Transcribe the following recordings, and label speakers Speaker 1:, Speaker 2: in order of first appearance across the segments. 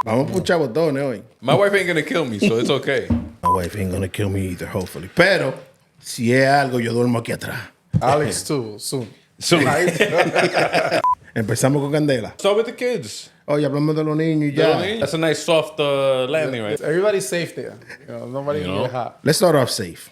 Speaker 1: Vamos por chabotones hoy.
Speaker 2: My wife ain't gonna kill me, so it's okay.
Speaker 1: My wife ain't gonna kill me either, hopefully. Pero, si es algo, yo duermo aquí atrás.
Speaker 3: Alex too, soon.
Speaker 1: Empezamos con Candela.
Speaker 2: Start with the kids.
Speaker 1: Oh, ya hablamos de los niños y ya.
Speaker 2: That's a nice soft landing, right?
Speaker 3: Everybody's safe there. Nobody can get hot.
Speaker 1: Let's start off safe.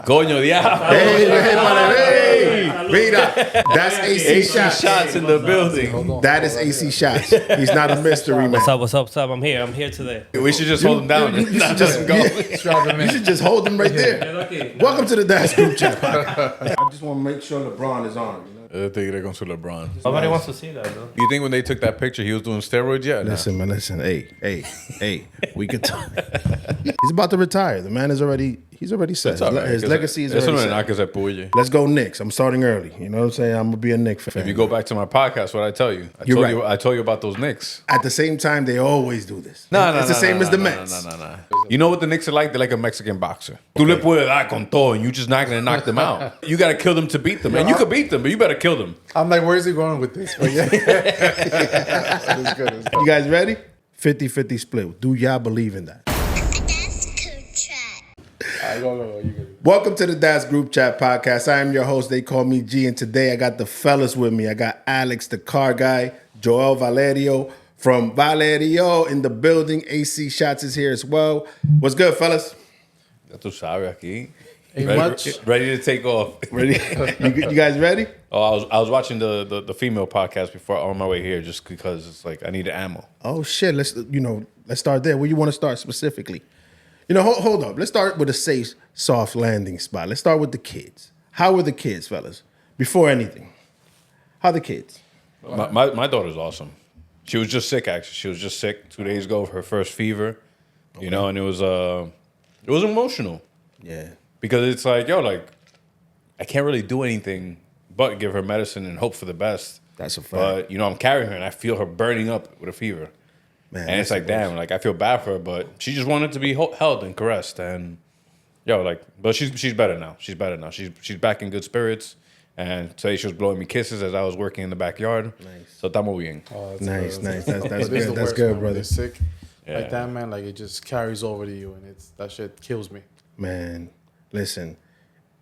Speaker 2: Coño, diablo.
Speaker 1: Hey, mira, that's AC shots.
Speaker 2: Shots in the building.
Speaker 1: That is AC shots. He's not a mystery man.
Speaker 4: What's up? I'm here today.
Speaker 2: We should just hold him down.
Speaker 1: You should just go. You should just hold him right there. Welcome to the Dash Group Chat. I just want to make sure LeBron is on.
Speaker 2: Tigre con su LeBron.
Speaker 4: Nobody wants to see that, though.
Speaker 2: You think when they took that picture, he was doing steroids yet?
Speaker 1: Listen, man, listen. Hey. We could talk. He's about to retire. The man is already, he's already set.
Speaker 2: Right,
Speaker 1: his legacy is already set. Let's go Knicks. I'm starting early. You know what I'm saying? I'm going to be a Knicks fan.
Speaker 2: If you go back to my podcast, what I tell you? I told you about those Knicks.
Speaker 1: At the same time, they always do this. It's the same as the Mets.
Speaker 2: No. You know what the Knicks are like? They're like a Mexican boxer. Tú le puedes dar con todo, and you just not going to knock them out. You got to kill them to beat them. And you could beat them, but you better kill them.
Speaker 3: I'm like, where's he going with this? But yeah. It's good.
Speaker 1: You guys ready? 50-50 split. Do y'all believe in that? Welcome to the Das Group Chat Podcast. I am your host. They call me G, and today I got the fellas with me. I got Alex, the car guy, Joel Valerio from Valerio in the building. AC Shots is here as well. What's good, fellas?
Speaker 2: Ya tú sabes aquí.
Speaker 3: Ready
Speaker 2: to take off.
Speaker 1: Ready? You guys ready?
Speaker 2: Oh, I was watching the female podcast before on my way here, just because it's like I needed ammo.
Speaker 1: Oh shit! Let's start there. Where you want to start specifically? Hold up. Let's start with a safe, soft landing spot. Let's start with the kids. How were the kids, fellas? Before anything, how are the kids?
Speaker 2: My daughter's awesome. She was just sick, actually. She was just sick 2 days ago of her first fever. Okay. And it was emotional.
Speaker 1: Yeah.
Speaker 2: Because it's like, I can't really do anything but give her medicine and hope for the best.
Speaker 1: That's a fact.
Speaker 2: But, I'm carrying her and I feel her burning up with a fever. Man, and it's like, damn, I feel bad for her, but she just wanted to be held and caressed. And, but she's better now. She's better now. She's back in good spirits. And today she was blowing me kisses as I was working in the backyard. Nice. So estamos bien.
Speaker 1: Oh, nice. That's good. That's good, brother.
Speaker 3: When you're sick like that, man, it just carries over to you, and that shit kills me.
Speaker 1: Man, listen,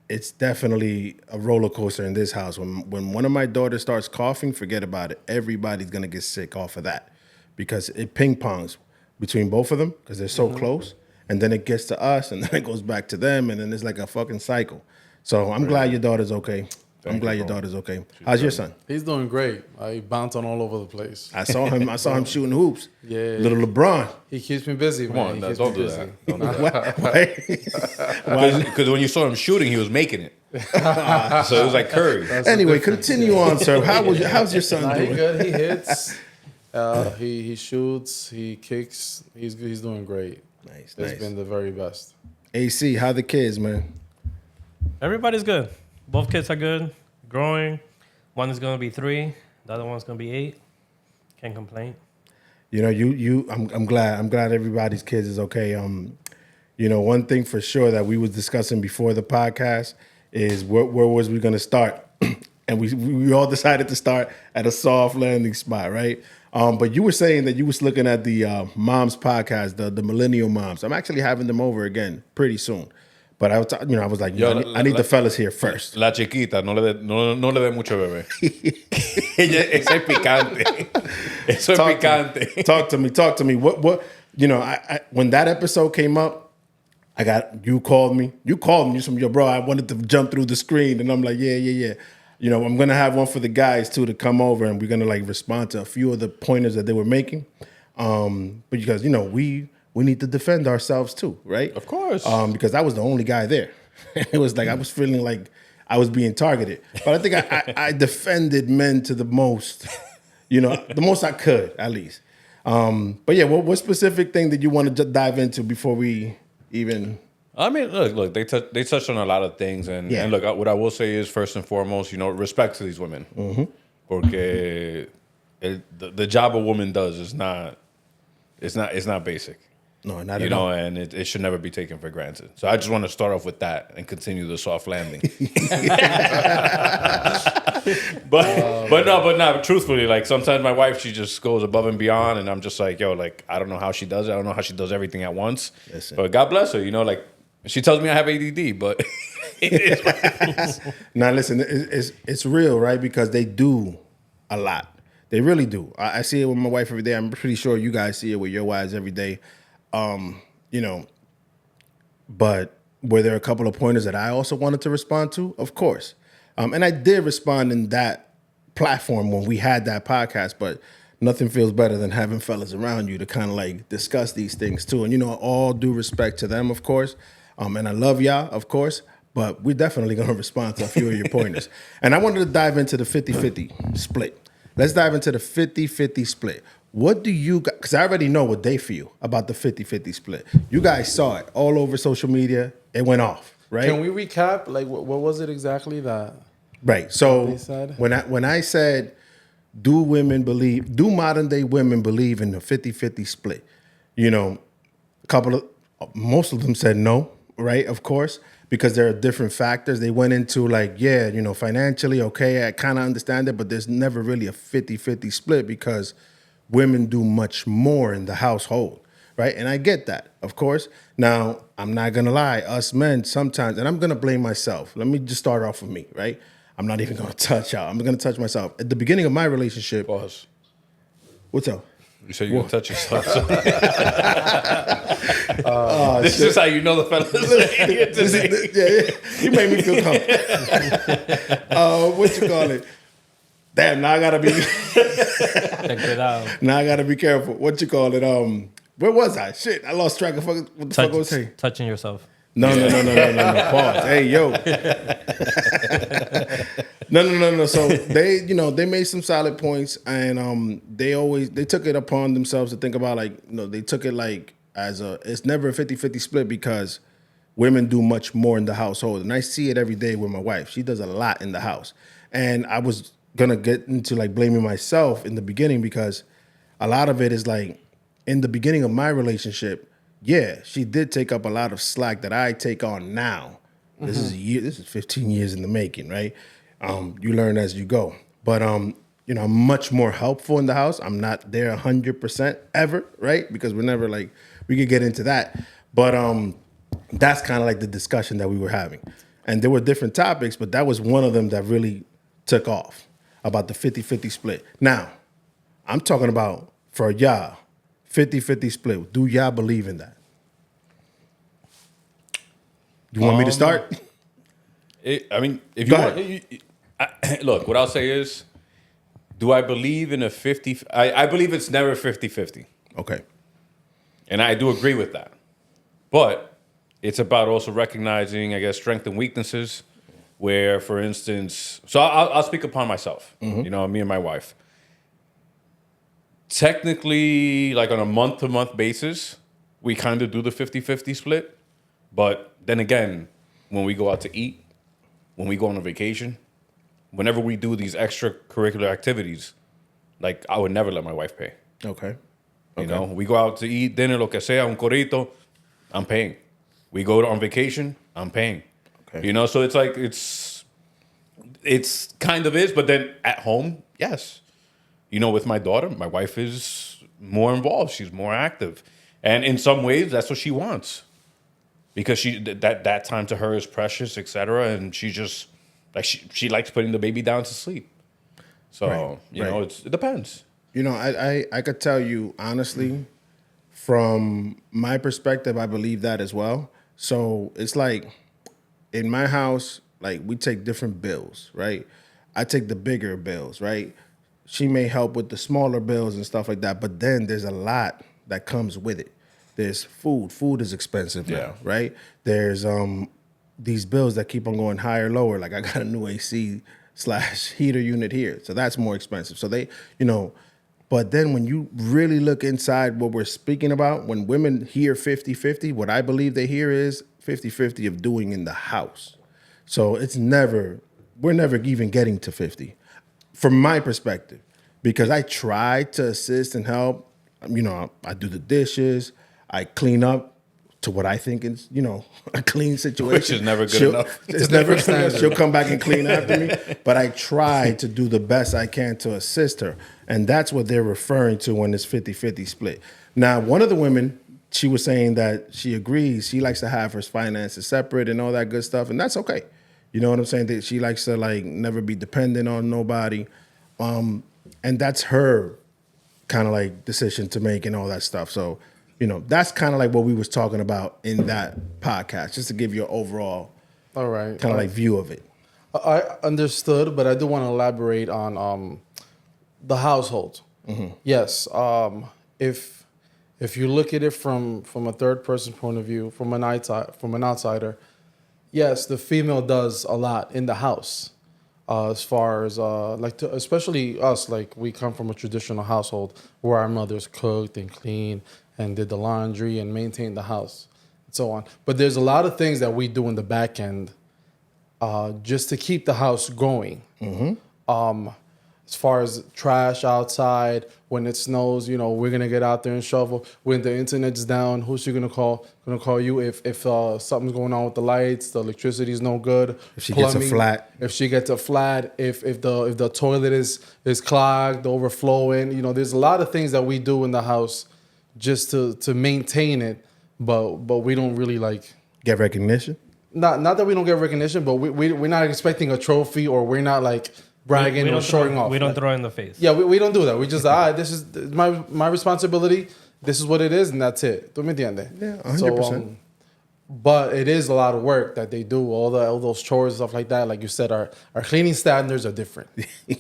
Speaker 1: it's definitely a roller coaster in this house. When one of my daughters starts coughing, forget about it. Everybody's gonna get sick off of that because it ping pongs between both of them because they're so close, and then it gets to us, and then it goes back to them, and then it's like a fucking cycle. So I'm glad your daughter's okay. Your daughter's okay. How's your son?
Speaker 3: He's doing great. He bouncing all over the place.
Speaker 1: I saw him shooting hoops.
Speaker 3: Yeah.
Speaker 1: Little LeBron.
Speaker 3: He keeps me busy, man.
Speaker 2: Don't do that. Don't do that. Because when you saw him shooting, he was making it. So it was like Curry.
Speaker 1: Anyway, continue on, sir. How's your son doing?
Speaker 3: He's good. He hits. He shoots. He kicks. He's doing great.
Speaker 1: Nice.
Speaker 3: It's been the very best.
Speaker 1: AC, how the kids, man?
Speaker 4: Everybody's good. Both kids are good, growing. One is going to be 3. The other one's going to be 8. Can't complain.
Speaker 1: I'm glad everybody's kids is okay. One thing for sure that we was discussing before the podcast is where was we going to start? And we all decided to start at a soft landing spot, right? But you were saying that you was looking at the moms podcast, the millennial moms. I'm actually having them over again pretty soon. But I was like, I need the fellas here first.
Speaker 2: La chiquita, no le dé mucho bebé. Eso es picante. Eso es picante.
Speaker 1: Talk to me. What? I when that episode came up, you called me. You said, yo, bro, I wanted to jump through the screen, and I'm like, yeah. I'm gonna have one for the guys too to come over, and we're gonna respond to a few of the pointers that they were making. But because we need to defend ourselves too, right?
Speaker 2: Of course.
Speaker 1: Because I was the only guy there. It was like I was feeling like I was being targeted. But I think I defended men to the most, the most I could, at least. But yeah, what specific thing did you want to dive into before we even...
Speaker 2: I mean, look, they touched on a lot of things. And look, what I will say is, first and foremost, respect to these women. Mm-hmm. Porque the job a woman does is not basic.
Speaker 1: No, not at all.
Speaker 2: And it should never be taken for granted. So I just want to start off with that and continue the soft landing. But truthfully, like sometimes my wife, she just goes above and beyond, and I'm just like, yo, like I don't know how she does it. I don't know how she does everything at once.
Speaker 1: Listen.
Speaker 2: But God bless her, you know, like she tells me I have ADD, but it is what it is.
Speaker 1: Now, listen, it's real, right? Because they do a lot. They really do. I see it with my wife every day. I'm pretty sure you guys see it with your wives every day. You know, but were there a couple of pointers that I also wanted to respond to? Of course. And I did respond in that platform when we had that podcast, but nothing feels better than having fellas around you to kind of like discuss these things too. And, you know, all due respect to them, of course. And I love y'all, of course, but we're definitely going to respond to a few of your pointers. And I wanted to dive into the 50-50 split. Let's dive into the 50-50 split. What do you guys, because I already know what they feel about the 50-50 split. You guys saw it all over social media. It went off, right?
Speaker 3: Can we recap? Like, what was it exactly that?
Speaker 1: Right. So
Speaker 3: they said?
Speaker 1: when I said, do modern day women believe in the 50-50 split? You know, most of them said no, right? Of course, because there are different factors. They went into like, yeah, you know, financially, okay, I kind of understand it, but there's never really a 50-50 split because women do much more in the household, right? And I get that, of course. Now, I'm not going to lie. Us men sometimes, and I'm going to blame myself. Let me just start off with me, right? I'm not even going to touch y'all. I'm going to touch myself. At the beginning of my relationship.
Speaker 2: Pause.
Speaker 1: What's up?
Speaker 2: You said you're going to touch yourself. So. This is how you know the fellas.
Speaker 1: You made me feel comfortable. What you call it? Damn, now I gotta be.
Speaker 4: Check it out.
Speaker 1: Now I gotta be careful. What you call it? Where was I? Shit, I lost track of what the fuck I was saying.
Speaker 4: Touching yourself.
Speaker 1: No. Pause. Hey, yo. No. So they made some solid points, and they took it upon themselves to think about, like, they took it like it's never a 50-50 split because women do much more in the household, and I see it every day with my wife. She does a lot in the house, and I was gonna get into like blaming myself in the beginning because a lot of it is like in the beginning of my relationship. Yeah, she did take up a lot of slack that I take on now. Mm-hmm. This is 15 years in the making, right? You learn as you go. But I'm much more helpful in the house. I'm not there 100% ever, right? Because we're never like, we could get into that. But that's kind of like the discussion that we were having. And there were different topics, but that was one of them that really took off about the 50-50 split. Now, I'm talking about for y'all, 50-50 split. Do y'all believe in that? You want me to start?
Speaker 2: If you want, look, what I'll say is, do I believe in a 50? I believe it's never 50-50.
Speaker 1: Okay.
Speaker 2: And I do agree with that. But it's about also recognizing, I guess, strengths and weaknesses. Where, for instance, so I'll speak upon myself. Mm-hmm. Me and my wife. Technically, like on a month-to-month basis, we kind of do the 50-50 split. But then again, when we go out to eat, when we go on a vacation, whenever we do these extracurricular activities, like I would never let my wife pay.
Speaker 1: Okay.
Speaker 2: You know, we go out to eat dinner, lo que sea, un corito, I'm paying. We go on vacation, I'm paying. Okay. You know, so it's like it's kind of is, but then at home, yes. You know, with my daughter, my wife is more involved. She's more active. And in some ways, that's what she wants. Because that time to her is precious, etc. And she just, like, she likes putting the baby down to sleep. So, you know, it depends.
Speaker 1: You know, I could tell you, honestly, from my perspective, I believe that as well. So it's like, in my house, like, we take different bills, right? I take the bigger bills, right? She may help with the smaller bills and stuff like that, but then there's a lot that comes with it. There's food. Food is expensive now, right? There's these bills that keep on going higher, lower. Like, I got a new AC/heater unit here, so that's more expensive. So they, but then when you really look inside what we're speaking about, when women hear 50-50, what I believe they hear is 50-50 of doing in the house. So we're never even getting to 50 from my perspective, because I try to assist and help. I do the dishes, I clean up to what I think is, a clean situation.
Speaker 2: Which is never good enough.
Speaker 1: It's never good enough. She'll come back and clean after me. But I try to do the best I can to assist her. And that's what they're referring to when it's 50-50 split. Now, one of the women, she was saying that she agrees. She likes to have her finances separate and all that good stuff. And that's okay. You know what I'm saying? That she likes to never be dependent on nobody. And that's her kind of decision to make and all that stuff. So, that's kind of what we was talking about in that podcast, just to give you an overall
Speaker 3: all right,
Speaker 1: kind of view of it.
Speaker 3: I understood, but I do want to elaborate on the household. Mm-hmm. Yes, if you look at it from a third person point of view, from an outsider, yes, the female does a lot in the house. As far as especially us, we come from a traditional household where our mothers cooked and cleaned and did the laundry and maintained the house and so on. But there's a lot of things that we do in the back end just to keep the house going. Mm-hmm. As far as trash outside, when it snows, we're gonna get out there and shovel. When the internet's down, who's she gonna call? Gonna call you if something's going on with the lights, the electricity's no good.
Speaker 1: If she gets a flat.
Speaker 3: If she gets a flat, if the toilet is clogged, overflowing. There's a lot of things that we do in the house just to maintain it, but we don't really
Speaker 1: get recognition.
Speaker 3: Not that we don't get recognition, but we're not expecting a trophy, or we're not bragging or showing off.
Speaker 4: We don't throw in the face.
Speaker 3: Yeah, we don't do that. We just this is my responsibility. This is what it is, and that's it. ¿Tú me entiendes?
Speaker 1: Yeah, 100%.
Speaker 3: But it is a lot of work that they do. All those chores and stuff like that. Like you said, our cleaning standards are different.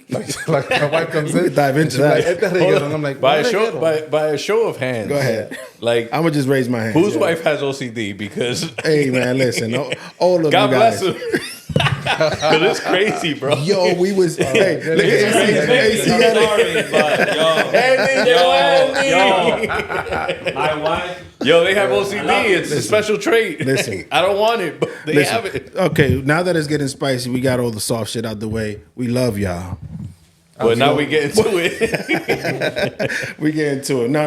Speaker 3: like my wife comes in,
Speaker 1: dive into that.
Speaker 3: And I'm like,
Speaker 2: by a show of hands.
Speaker 1: Go ahead.
Speaker 2: I'm
Speaker 1: gonna just raise my hand.
Speaker 2: Whose wife has OCD? Because
Speaker 1: hey man, listen, all of
Speaker 2: God
Speaker 1: you guys.
Speaker 2: bless him. But it's crazy, bro.
Speaker 1: Yo, we was hey, look at AC.
Speaker 4: My wife.
Speaker 2: Yo, they have OCD. It's a special trait.
Speaker 1: Listen,
Speaker 2: I don't want it, but they have it.
Speaker 1: Okay, now that it's getting spicy, we got all the soft shit out the way. We love y'all.
Speaker 2: But now we get into it.
Speaker 1: We get into it. No.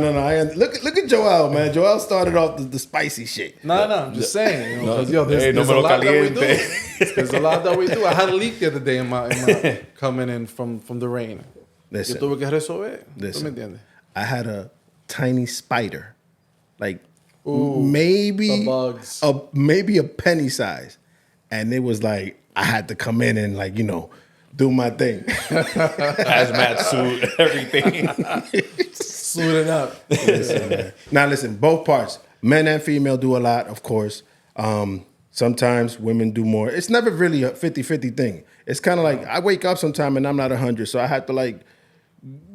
Speaker 1: Look at Joel, man. Joel started off the spicy shit.
Speaker 3: No, I'm just saying. There's a lot that we do. There's a lot that we do. I had a leak the other day in my coming in from the rain.
Speaker 1: Listen,
Speaker 3: yo tuve que resolver.
Speaker 1: Listen,
Speaker 3: ¿Tú me entiendes?
Speaker 1: I had a tiny spider,
Speaker 3: Ooh,
Speaker 1: maybe
Speaker 3: the bugs.
Speaker 1: maybe a penny size, and it was I had to come in and do my thing.
Speaker 2: Hazmat suit, everything.
Speaker 3: Suited up.
Speaker 1: Listen, man. Now listen, both parts, men and female do a lot, of course. Sometimes women do more. It's never really a 50-50 thing. It's kind of I wake up sometime and I'm not 100, so I have to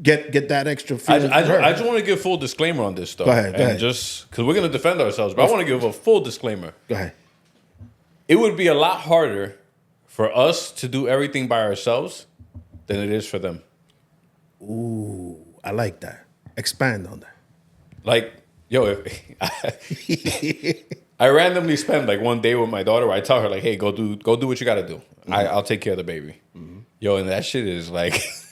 Speaker 1: get that extra feeling.
Speaker 2: I just want to give full disclaimer on this stuff.
Speaker 1: Go ahead.
Speaker 2: Just because we're going to defend ourselves, but I want to give a full disclaimer.
Speaker 1: Go ahead.
Speaker 2: It would be a lot harder for us to do everything by ourselves than it is for them.
Speaker 1: Ooh, I like that. Expand on that.
Speaker 2: If I randomly spend one day with my daughter where I tell her hey, go do what you got to do. Mm-hmm. I'll take care of the baby. Mm-hmm. Yo, and that shit is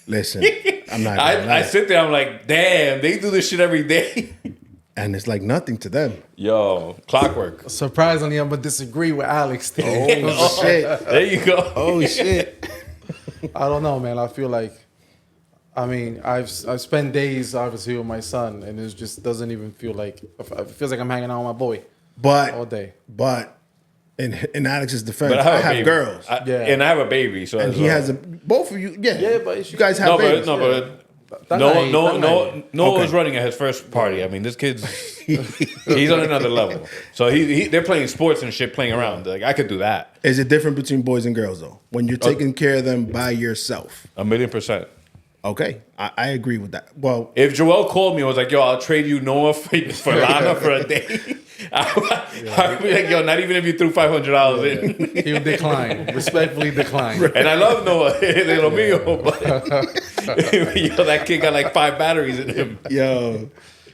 Speaker 1: listen, I'm not.
Speaker 2: I sit there. I'm like, damn, they do this shit every day.
Speaker 1: And it's nothing to them.
Speaker 2: Yo, clockwork.
Speaker 3: Surprisingly, I'm gonna disagree with Alex today.
Speaker 1: Oh shit!
Speaker 2: There you go.
Speaker 1: Oh shit!
Speaker 3: I don't know, man. I feel I've spent days obviously with my son, and it just doesn't even feel it feels like I'm hanging out with my boy, all day.
Speaker 1: But in Alex's defense, I have girls.
Speaker 2: And I have a baby, so
Speaker 1: and he has both of you. Yeah,
Speaker 3: but
Speaker 1: you guys have babies.
Speaker 2: Noah was running at his first party. I mean, this kid's he's on another level. So they're playing sports and shit, playing around. I could do that.
Speaker 1: Is it different between boys and girls though? When you're taking care of them by yourself?
Speaker 2: 1,000,000%.
Speaker 1: Okay, I agree with that. Well,
Speaker 2: if Joel called me and was like, "Yo, I'll trade you Noah for Lana for a day," I'd be like, "Yo, not even if you threw $500 in."
Speaker 3: He would decline, respectfully decline.
Speaker 2: And I love Noah, de lo mío, but yo, that kid got 5 batteries in him.
Speaker 1: Yo,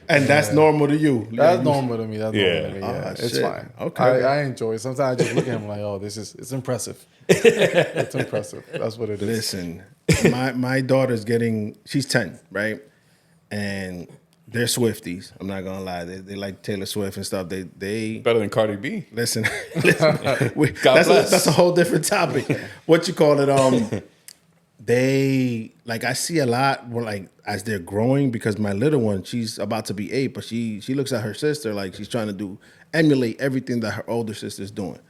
Speaker 1: and that's normal to you.
Speaker 3: That's normal to me.
Speaker 1: Yeah,
Speaker 3: it's fine.
Speaker 1: Okay,
Speaker 3: I enjoy it. Sometimes I just look at him oh, it's impressive. It's impressive. That's what it is.
Speaker 1: Listen, my daughter's she's 10, right? And they're Swifties. I'm not gonna lie. They like Taylor Swift and stuff. They
Speaker 2: Better than Cardi B.
Speaker 1: listen.
Speaker 2: God bless.
Speaker 1: That's a whole different topic. What you call it? They like I see a lot where like as they're growing because my little one, she's about to be 8, but she looks at her sister like she's trying to emulate everything that her older sister's doing.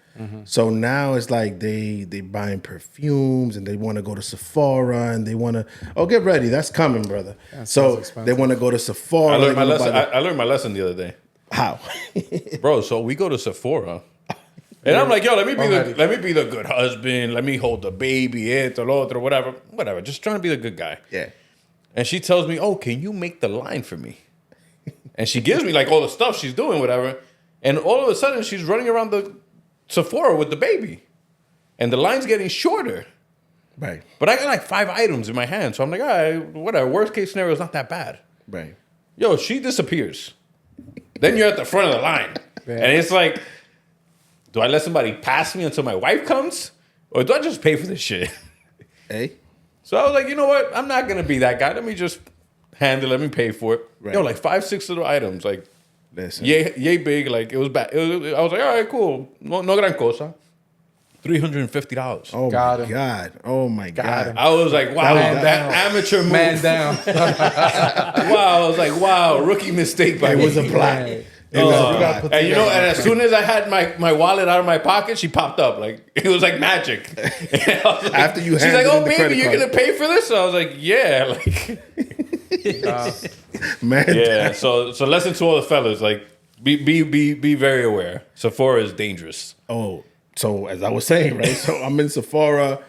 Speaker 1: So now it's like they buying perfumes and they want to go to Sephora and they want to get ready, that's coming, brother. So they want to go to Sephora.
Speaker 2: I learned my lesson. I learned my lesson the other day.
Speaker 1: How?
Speaker 2: Bro, so we go to Sephora. And I'm like, yo, let me be the good husband. Let me hold the baby, esto, lo otro, whatever. Just trying to be the good guy.
Speaker 1: Yeah.
Speaker 2: And she tells me, oh, can you make the line for me? And she gives me like all the stuff she's doing, whatever. And all of a sudden, she's running around the Sephora with the baby. And the line's getting shorter.
Speaker 1: Right.
Speaker 2: But I got like 5 items in my hand. So I'm like, all right, whatever. Worst case scenario is not that bad.
Speaker 1: Right.
Speaker 2: Yo, she disappears. Then you're at the front of the line.
Speaker 3: Yeah.
Speaker 2: And it's like, do I let somebody pass me until my wife comes? Or do I just pay for this shit?
Speaker 1: Hey.
Speaker 2: So I was like, you know what? I'm not going to be that guy. Let me just handle it. Let me pay for it.
Speaker 1: Right.
Speaker 2: Yo, like 5, 6 little items. Like,
Speaker 1: Listen.
Speaker 2: yay big. Like, it was bad. I was like, all right, cool. No gran cosa. $350.
Speaker 1: Oh
Speaker 3: Got
Speaker 1: my
Speaker 3: him.
Speaker 1: God. Oh my God.
Speaker 3: him.
Speaker 2: I was like, wow, that amateur move.
Speaker 3: Man down.
Speaker 2: Wow. I was like, wow, rookie mistake by
Speaker 1: It
Speaker 2: me.
Speaker 1: was a plot.
Speaker 3: Right.
Speaker 1: It was a
Speaker 2: Oh,
Speaker 1: plot.
Speaker 2: and you know, and as soon as I had my wallet out of my pocket, she popped up like it was like magic. And I was like,
Speaker 1: After you
Speaker 2: she's
Speaker 1: handed
Speaker 2: like,
Speaker 1: in
Speaker 2: "Oh,
Speaker 1: the
Speaker 2: baby,
Speaker 1: credit
Speaker 2: you're
Speaker 1: card."
Speaker 2: gonna pay for this?" So I was like, "Yeah, like,
Speaker 1: Man.
Speaker 2: yeah." So lesson to all the fellas, like, be very aware. Sephora is dangerous.
Speaker 1: Oh, so as I was saying, right? So I'm in Sephora.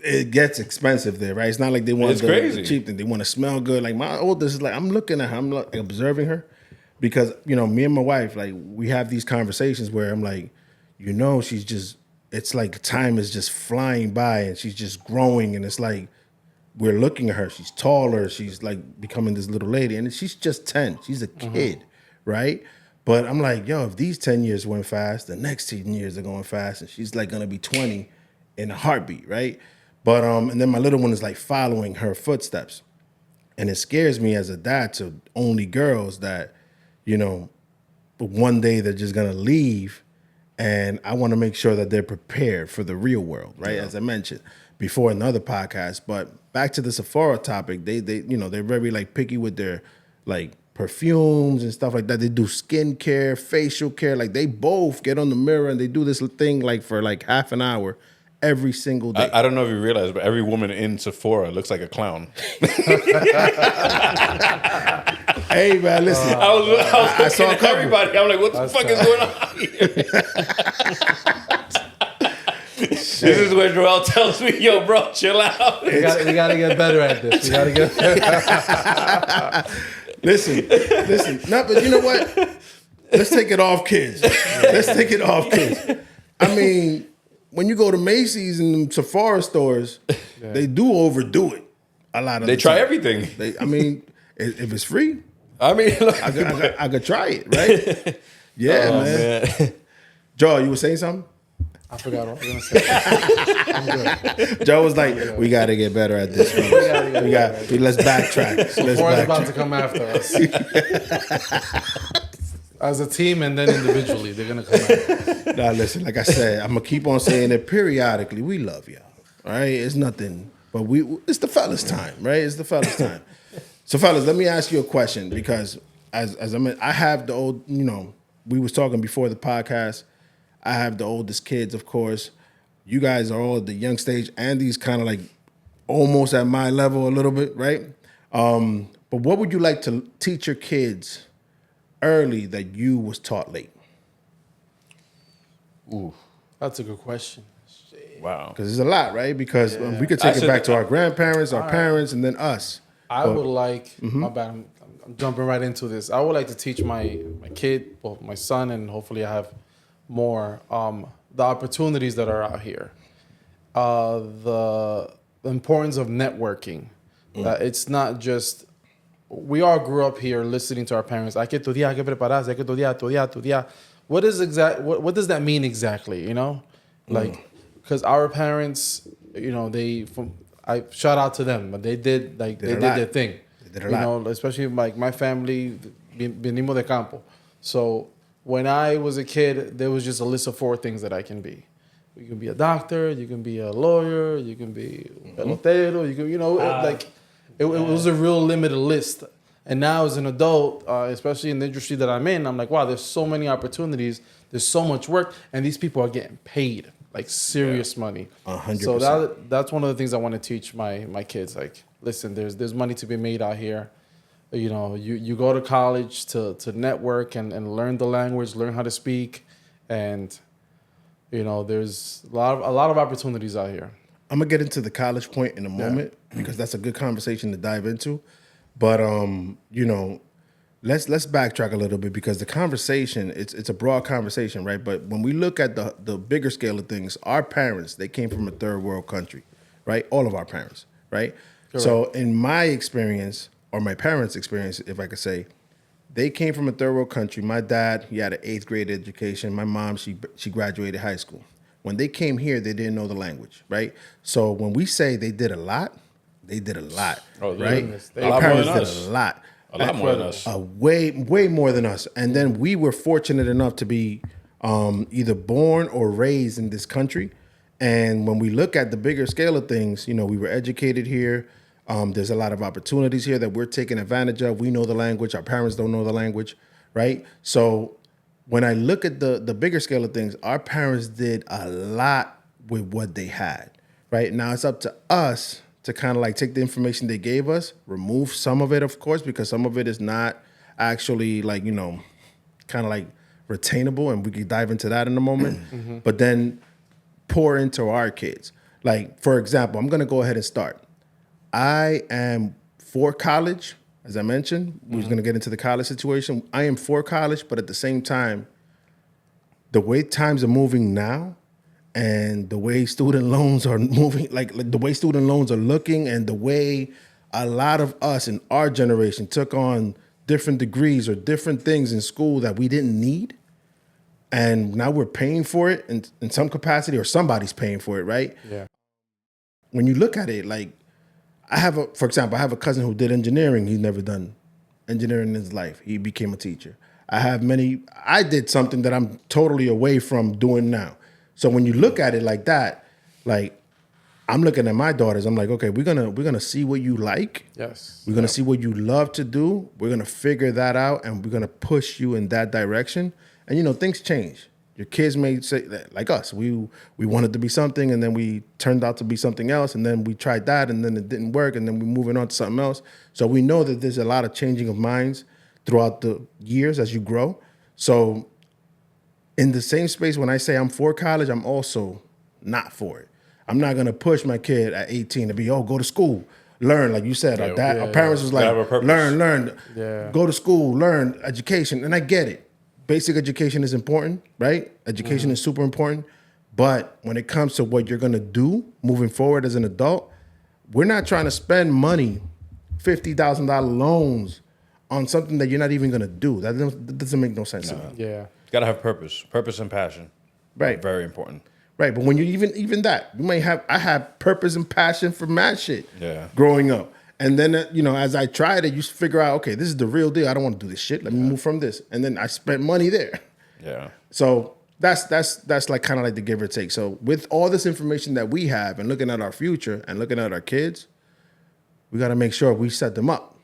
Speaker 1: It gets expensive there, right? It's not like they want
Speaker 2: It's
Speaker 1: the
Speaker 2: crazy.
Speaker 1: cheap thing. They want to smell good. Like my oldest is like, I'm looking at her, I'm like, observing her. Because, you know, me and my wife, like, we have these conversations where I'm like, you know, she's just, it's like time is just flying by and she's just growing. And it's like, we're looking at her. She's taller. She's like becoming this little lady. And she's just 10. She's a kid, right? But I'm like, yo, if these 10 years went fast, the next 10 years are going fast. And she's like going to be 20 in a heartbeat, right? But, and then my little one is like following her footsteps. And it scares me as a dad to only girls that, you know, but one day they're just gonna leave, and I want to make sure that they're prepared for the real world, right? Yeah. As I mentioned before in another podcast. But back to the Sephora topic, they you know, they're very like picky with their like perfumes and stuff like that. They do skincare, facial care. Like they both get on the mirror and they do this thing like for like half an hour every single day.
Speaker 2: I don't know if you realize, but every woman in Sephora looks like a clown.
Speaker 1: Hey man, listen.
Speaker 2: I was
Speaker 1: I saw a
Speaker 2: looking at
Speaker 1: couple.
Speaker 2: everybody. I'm like, what the fuck is going on here? This is where Joel tells me, yo, bro, chill out.
Speaker 3: We gotta get better at this. We gotta get
Speaker 1: Listen. No, but you know what? Let's take it off kids. Let's take it off kids. I mean, when you go to Macy's and them Sephora stores, they do overdo it a lot of
Speaker 2: They
Speaker 1: the
Speaker 2: try
Speaker 1: time.
Speaker 2: everything.
Speaker 1: I mean, if it's free,
Speaker 2: I mean, look,
Speaker 1: I could try it, right? Yeah, man. Joe, you were saying something?
Speaker 3: I forgot what I was gonna say. I'm good.
Speaker 1: Joe was like, we got to get better at this. Let's backtrack.
Speaker 3: Sephora is about to come after us. As a team and then individually, they're gonna come after us.
Speaker 1: Now, listen, like I said, I'm gonna keep on saying it periodically. We love y'all, all right? It's nothing, but it's the fellas' time, right? It's the fellas' time. So, fellas, let me ask you a question because, as I mean, I have the old, you know, we was talking before the podcast. I have the oldest kids, of course. You guys are all at the young stage, and these kind of like almost at my level a little bit, right? But what would you like to teach your kids early that you was taught late?
Speaker 3: Ooh, that's a good question.
Speaker 2: wow.
Speaker 1: Because there's a lot, right? Because we could take it back to our grandparents, our parents, and then us.
Speaker 3: I would like, my bad, I'm jumping right into this. I would like to teach my kid, well, my son, and hopefully I have more, the opportunities that are out here. The importance of networking. It's not just, we all grew up here listening to our parents. Hay que estudiar, hay que prepararse, hay que estudiar. What does that mean exactly, you know? Like, because our parents, you know, I shout out to them, but they did their thing.
Speaker 1: Did a lot.
Speaker 3: Especially like my family, venimos de campo. So when I was a kid, there was just a list of 4 things that I can be. You can be a doctor, you can be a lawyer, you can be pelotero, you can, it was a real limited list. And now as an adult, especially in the industry that I'm in, I'm like, wow, there's so many opportunities, there's so much work, and these people are getting paid, like serious money.
Speaker 1: 100%.
Speaker 3: So that's one of the things I want to teach my kids. Like, listen, there's money to be made out here. You go to college to network and learn the language, learn how to speak, and there's a lot of opportunities out here.
Speaker 1: I'm gonna get into the college point in a moment because that's a good conversation to dive into. But let's backtrack a little bit because the conversation it's a broad conversation, right? But when we look at the bigger scale of things, our parents, they came from a third world country, right? All of our parents, right? Correct. So in my experience, or my parents' experience, if I could say, they came from a third world country. My dad, he had an 8th grade education. My mom, she graduated high school. When they came here, they didn't know the language, right? So when we say they did a lot, they did a lot, right? Our parents did a lot.
Speaker 2: A lot more than us.
Speaker 1: Way more than us. And then we were fortunate enough to be either born or raised in this country. And when we look at the bigger scale of things, we were educated here. There's a lot of opportunities here that we're taking advantage of. We know the language. Our parents don't know the language, right? So when I look at the bigger scale of things, our parents did a lot with what they had, right? Now it's up to us to kind of like take the information they gave us, remove some of it, of course, because some of it is not actually like, kind of like retainable, and we could dive into that in a moment, but then pour into our kids. Like, for example, I'm going to go ahead and start. I am for college, as I mentioned. We was going to get into the college situation. I am for college, but at the same time, the way times are moving now and the way student loans are moving, like the way student loans are looking and the way a lot of us in our generation took on different degrees or different things in school that we didn't need. And now we're paying for it in some capacity, or somebody's paying for it, right?
Speaker 3: Yeah.
Speaker 1: When you look at it, like, for example, I have a cousin who did engineering. He's never done engineering in his life. He became a teacher. I did something that I'm totally away from doing now. So when you look at it like that, like, I'm looking at my daughters, I'm like, okay, we're gonna see what you like.
Speaker 3: Yes.
Speaker 1: We're gonna see what you love to do. We're gonna figure that out, and we're gonna push you in that direction. And things change. Your kids may say, like us, we wanted to be something, and then we turned out to be something else, and then we tried that, and then it didn't work, and then we're moving on to something else. So we know that there's a lot of changing of minds throughout the years as you grow. So in the same space, when I say I'm for college, I'm also not for it. I'm not gonna push my kid at 18 to be, go to school, learn, like you said. Our parents was like, learn, go to school, learn education, and I get it. Basic education is important, right? Education is super important. But when it comes to what you're going to do moving forward as an adult, we're not trying to spend money, $50,000 loans on something that you're not even going to do. That doesn't make no sense to me.
Speaker 3: Yeah.
Speaker 2: You got to have purpose and passion.
Speaker 1: Right.
Speaker 2: Very important.
Speaker 1: Right. But when you even that, I have purpose and passion for mad shit growing up. And then, as I tried it, you figure out, okay, this is the real deal. I don't want to do this shit. Let me move from this. And then I spent money there.
Speaker 2: Yeah.
Speaker 1: So that's like kind of like the give or take. So with all this information that we have and looking at our future and looking at our kids, we got to make sure we set them up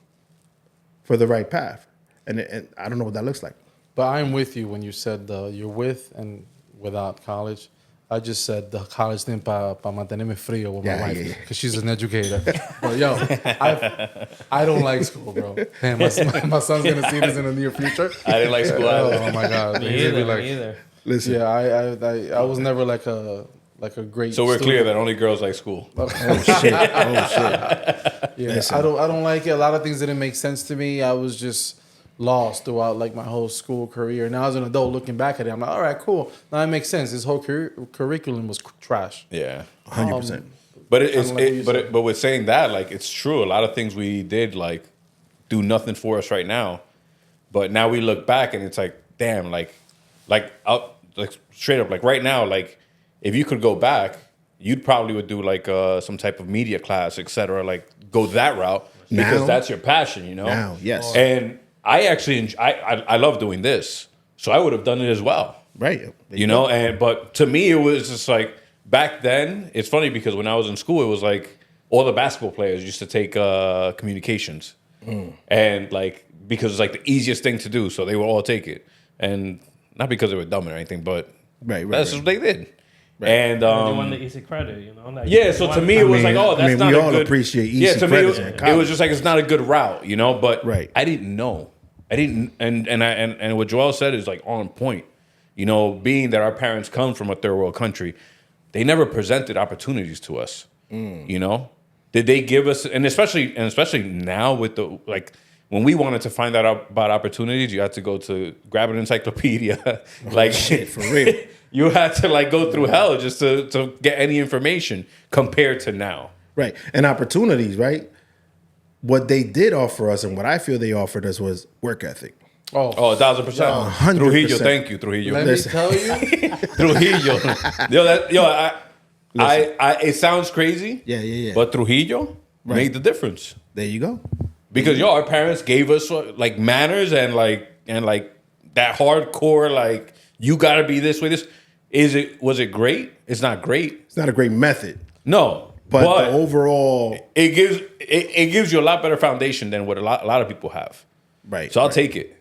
Speaker 1: for the right path. And I don't know what that looks like.
Speaker 3: But I'm with you when you said you're with and without college. I just said the college thing para mantenerme frío with my wife because she's an educator. But I don't like school, bro. Man, my son's gonna see this in the near future.
Speaker 2: I didn't like school either.
Speaker 3: Oh my god,
Speaker 4: Me either.
Speaker 1: Listen,
Speaker 3: yeah, I was never like a great.
Speaker 2: So we're
Speaker 3: student.
Speaker 2: clear that only girls like school.
Speaker 1: oh shit.
Speaker 3: Yeah,
Speaker 1: Listen.
Speaker 3: I don't like it. A lot of things didn't make sense to me. I was just lost throughout like my whole school career. Now as an adult looking back at it, I'm like, all right, cool. Now it makes sense. This whole curriculum was trash.
Speaker 2: Yeah.
Speaker 1: 100%.
Speaker 2: But with saying that, like, it's true. A lot of things we did like do nothing for us right now. But now we look back and it's like, damn, like straight up, like right now, like if you could go back, you'd probably would do like some type of media class, etc. Like go that route. because
Speaker 1: Now?
Speaker 2: that's your passion, you know.
Speaker 1: Now, yes.
Speaker 2: And I actually I love doing this, so I would have done it as well.
Speaker 1: Right.
Speaker 2: You know, but to me it was just like back then. It's funny because when I was in school, it was like all the basketball players used to take communications, and like because it's like the easiest thing to do, so they would all take it, and not because they were dumb or anything, but that's what they did. Right. And
Speaker 4: they want the easy credit, you know. Like,
Speaker 2: yeah, so to me it was like, oh, that's not
Speaker 1: we
Speaker 2: a
Speaker 1: all
Speaker 2: good.
Speaker 1: appreciate easy
Speaker 2: yeah, to me
Speaker 1: credits in
Speaker 2: it
Speaker 1: college.
Speaker 2: was just like it's not a good route, you know. But
Speaker 1: Right.
Speaker 2: I didn't know. I didn't, and what Joel said is like on point. You know, being that our parents come from a third world country, they never presented opportunities to us. You know, did they give us? And especially now with the like when we wanted to find out about opportunities, you had to go to grab an encyclopedia, like
Speaker 1: shit, for real.
Speaker 2: You had to like go through hell just to get any information compared to now.
Speaker 1: Right. And opportunities, right? What they did offer us and what I feel they offered us was work ethic.
Speaker 2: Oh, 1,000%.
Speaker 1: 100%.
Speaker 2: Trujillo, thank you, Trujillo.
Speaker 3: Let me tell you.
Speaker 2: Trujillo. It sounds crazy.
Speaker 1: Yeah.
Speaker 2: But Trujillo made the difference.
Speaker 1: There you go.
Speaker 2: Because our parents gave us like manners and like that hardcore like you gotta be this way. Was it great? It's not great.
Speaker 1: It's not a great method.
Speaker 2: No.
Speaker 1: But the overall
Speaker 2: it gives you a lot better foundation than what a lot of people have.
Speaker 1: Right.
Speaker 2: So I'll take it.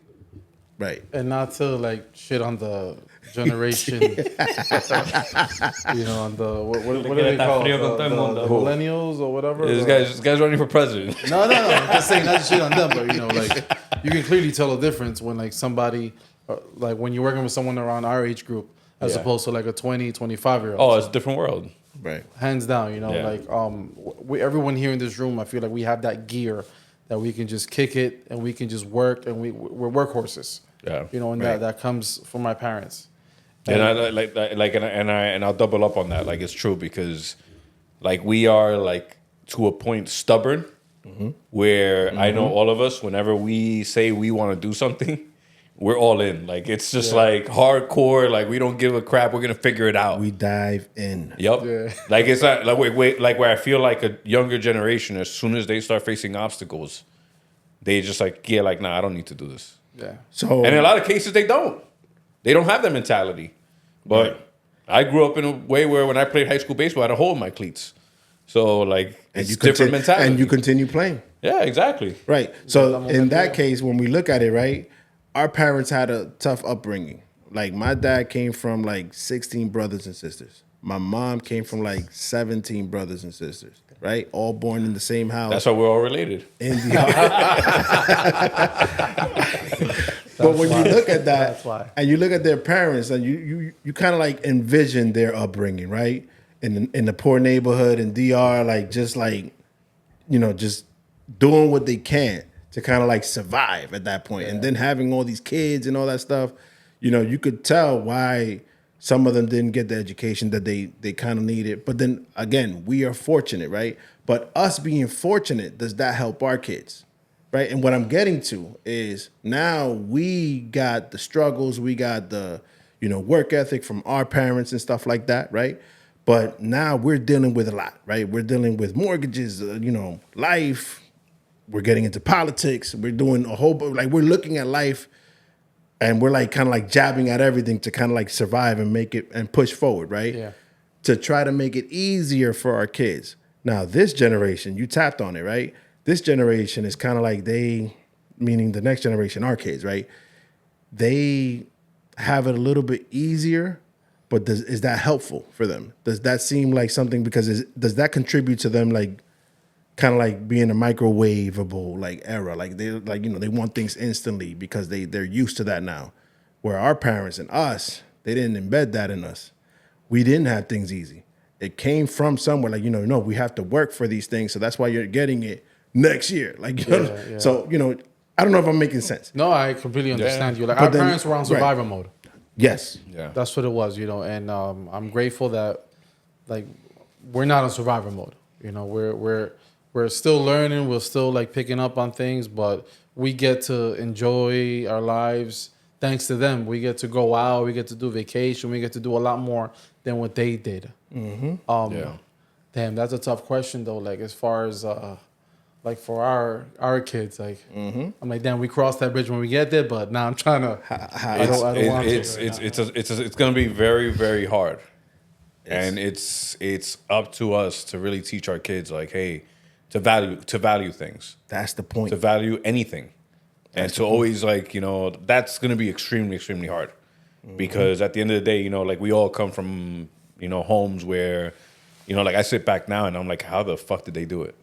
Speaker 1: Right.
Speaker 3: And not to like shit on the generation, you know, on the what do they call it? The millennials or whatever.
Speaker 2: This guy's running for president.
Speaker 3: No. I'm just saying not to shit on them, but you know, like you can clearly tell a difference when like somebody, like when you're working with someone around our age group as opposed to like a 20, 25-year-old.
Speaker 2: Oh, it's a different world.
Speaker 1: Right.
Speaker 3: Hands down, you know,
Speaker 2: Yeah.
Speaker 3: like everyone here in this room, I feel like we have that gear that we can just kick it and we can just work and we're workhorses.
Speaker 2: Yeah.
Speaker 3: You know, and that comes from my parents.
Speaker 2: And I'll double up on that. Like it's true because, like we are like to a point stubborn, where I know all of us. Whenever we say we want to do something, we're all in. Like it's just like hardcore. Like we don't give a crap. We're gonna figure it out.
Speaker 1: We dive in.
Speaker 2: Yep.
Speaker 3: Yeah.
Speaker 2: Like it's not like wait like where I feel like a younger generation, as soon as they start facing obstacles, they just like nah, I don't need to do this.
Speaker 3: Yeah.
Speaker 1: So
Speaker 2: And in a lot of cases, they don't. They don't have that mentality. But I grew up in a way where when I played high school baseball, I had a hole in my cleats. So, like, it's different mentality.
Speaker 1: And you continue playing.
Speaker 2: Yeah, exactly.
Speaker 1: Right. So in that case, when we look at it, right, our parents had a tough upbringing. Like my dad came from like 16 brothers and sisters. My mom came from like 17 brothers and sisters, right? All born in the same house.
Speaker 2: That's why we're all related.
Speaker 1: But when you look at that,
Speaker 3: That's why.
Speaker 1: and you look at their parents, and you kind of like envision their upbringing, right? In the poor neighborhood in DR, like just like, you know, just doing what they can to kind of like survive at that point. And then having all these kids and all that stuff, you know, you could tell why some of them didn't get the education that they kind of needed. But then again, we are fortunate, right? But us being fortunate, does that help our kids? Right. And what I'm getting to is now we got the struggles, we got the, you know, work ethic from our parents and stuff like that. Right. But now we're dealing with a lot. Right. We're dealing with mortgages, you know, life. We're getting into politics. We're doing a whole, like we're looking at life and we're like kind of like jabbing at everything to kind of like survive and make it and push forward. Right.
Speaker 3: Yeah.
Speaker 1: To try to make it easier for our kids. Now, this generation, you tapped on it, right? This generation is kind of like meaning the next generation, our kids, right? They have it a little bit easier, but is that helpful for them? Does that seem like something, because does that contribute to them like kind of like being a microwavable like era? Like they like, you know, they want things instantly because they're used to that now. Where our parents and us, they didn't embed that in us. We didn't have things easy. It came from somewhere, like, you know, no, we have to work for these things. So that's why you're getting it next year. Like, you know, so, you know, I don't know if I'm making sense.
Speaker 3: No, I completely understand you. Like
Speaker 1: But
Speaker 3: our
Speaker 1: then-
Speaker 3: parents were on survivor mode.
Speaker 1: Yes.
Speaker 2: Yeah.
Speaker 3: That's what it was, you know, and I'm grateful that like we're not on survivor mode. You know, we're still learning, we're still like picking up on things, but we get to enjoy our lives thanks to them. We get to go out, we get to do vacation, we get to do a lot more than what they did.
Speaker 2: Yeah.
Speaker 3: Damn, that's a tough question though. Like as far as like for our kids, like I'm like, damn, we cross that bridge when we get there, but now I'm trying to. I don't want to.
Speaker 2: It's going to be very, very hard, and it's up to us to really teach our kids, like, hey, to value things.
Speaker 1: That's the point.
Speaker 2: To value anything, and to always, like, you know, that's going to be extremely, extremely hard, because at the end of the day, you know, like, we all come from, you know, homes where, you know, like, I sit back now and I'm like, how the fuck did they do it?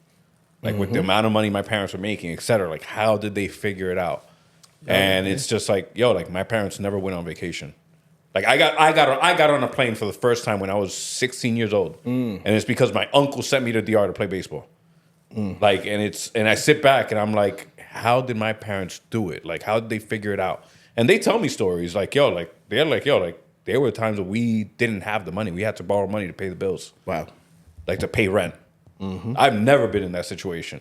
Speaker 2: Like, with the amount of money my parents were making, et cetera, like, how did they figure it out? And it's just like, yo, like, my parents never went on vacation. Like, I got on a plane for the first time when I was 16 years old, and it's because my uncle sent me to DR to play baseball. Like, and I sit back and I'm like, how did my parents do it? Like, how did they figure it out? And they tell me stories like, yo, like, they're like, yo, like, there were times that we didn't have the money. We had to borrow money to pay the bills.
Speaker 1: Wow.
Speaker 2: Like, to pay rent. I've never been in that situation.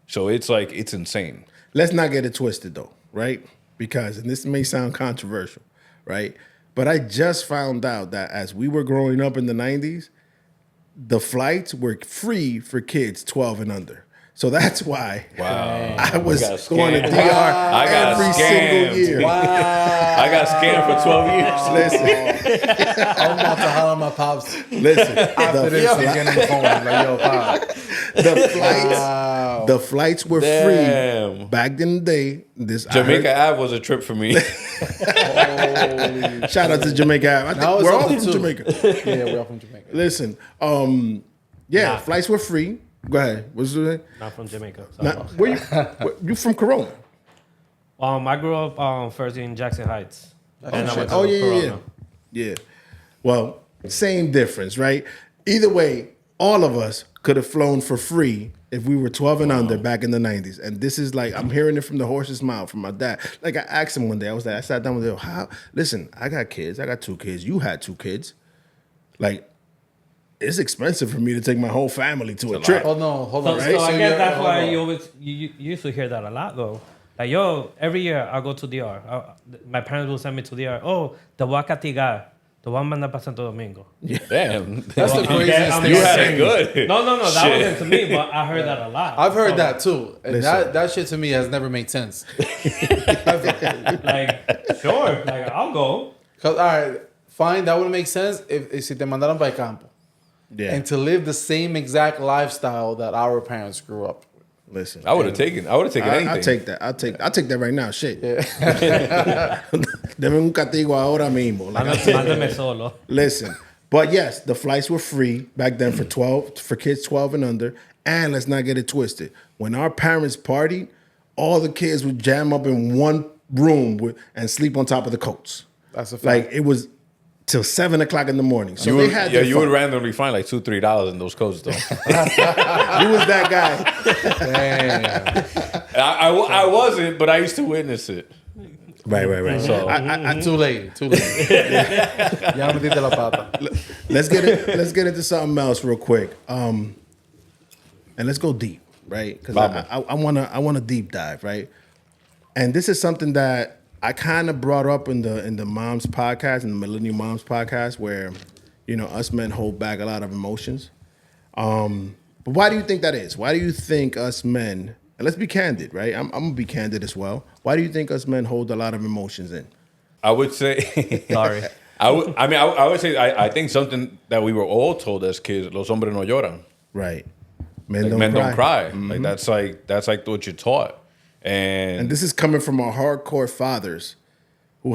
Speaker 2: So it's like, it's insane.
Speaker 1: Let's not get it twisted though, right? Because, and this may sound controversial, right? But I just found out that as we were growing up in the 90s, the flights were free for kids 12 and under. So that's why I was going to DR every single year.
Speaker 3: Wow.
Speaker 2: I got scammed for 12 years.
Speaker 1: Listen,
Speaker 3: I'm about to holler at my pops
Speaker 1: listen.
Speaker 3: after this and get on the phone. Like, yo, pop.
Speaker 1: The flights were free back in the day.
Speaker 2: Jamaica Ave was a trip for me.
Speaker 1: Shout out to Jamaica Ave. I think we're all from Jamaica.
Speaker 3: Yeah, we're all from Jamaica.
Speaker 1: Listen, flights were free. Go ahead. What's the
Speaker 4: Not from Jamaica.
Speaker 1: where you from Corona?
Speaker 4: I grew up first in Jackson Heights. And I went to
Speaker 1: Yeah.
Speaker 4: Corona.
Speaker 1: Yeah. Well, same difference, right? Either way, all of us could have flown for free if we were 12 and under back in the 90s. And this is like, I'm hearing it from the horse's mouth, from my dad. Like, I asked him one day, I sat down with him, listen, I got kids. I got 2 kids. You had 2 kids. Like, it's expensive for me to take my whole family to a trip.
Speaker 3: Oh no, hold on.
Speaker 4: So I guess that's why you used to hear that a lot though. Like, yo, every year I go to DR. My parents will send me to DR. Oh, te voy a castigar. Te voy a mandar para Santo Domingo.
Speaker 2: Damn.
Speaker 3: That's the craziest thing.
Speaker 2: You had it good.
Speaker 4: No, that wasn't to me, but I heard that a lot.
Speaker 3: I've heard that too. And that shit to me has never made sense.
Speaker 4: Like, sure, like, I'll go.
Speaker 3: Because, all right, fine, that would make sense if si te mandaron para el campo.
Speaker 1: Yeah.
Speaker 3: And to live the same exact lifestyle that our parents grew up with.
Speaker 1: Listen,
Speaker 2: I would have taken anything.
Speaker 1: I'll take that. I'll take that right now. Shit. Deme un castigo ahora mismo. Like,
Speaker 4: Mándame solo.
Speaker 1: listen, but yes, the flights were free back then for kids 12 and under. And let's not get it twisted. When our parents partied, all the kids would jam up in one room and sleep on top of the coats.
Speaker 3: That's a fact.
Speaker 1: Like, it was till 7 o'clock in the morning. So
Speaker 2: You
Speaker 1: they
Speaker 2: would,
Speaker 1: had
Speaker 2: yeah,
Speaker 1: their
Speaker 2: you
Speaker 1: fun.
Speaker 2: would randomly find like $2-3 in those coats though.
Speaker 1: You was that guy.
Speaker 3: Damn.
Speaker 2: I wasn't, but I used to witness it.
Speaker 1: Right.
Speaker 2: So
Speaker 3: Too late. Ya metiste la pata.
Speaker 1: Let's get into something else real quick. And let's go deep, right? Because I wanna deep dive, right? And this is something that I kind of brought up in the Moms podcast, in the Millennial Moms podcast, where, you know, us men hold back a lot of emotions. But why do you think that is? Why do you think us men, and let's be candid, right? I'm gonna be candid as well. Why do you think us men hold a lot of emotions in?
Speaker 2: I would say,
Speaker 4: Sorry.
Speaker 2: I would say, I think something that we were all told as kids: "Los hombres no lloran."
Speaker 1: Right.
Speaker 2: Men don't cry. Like that's like what you're taught. And
Speaker 1: this is coming from our hardcore fathers who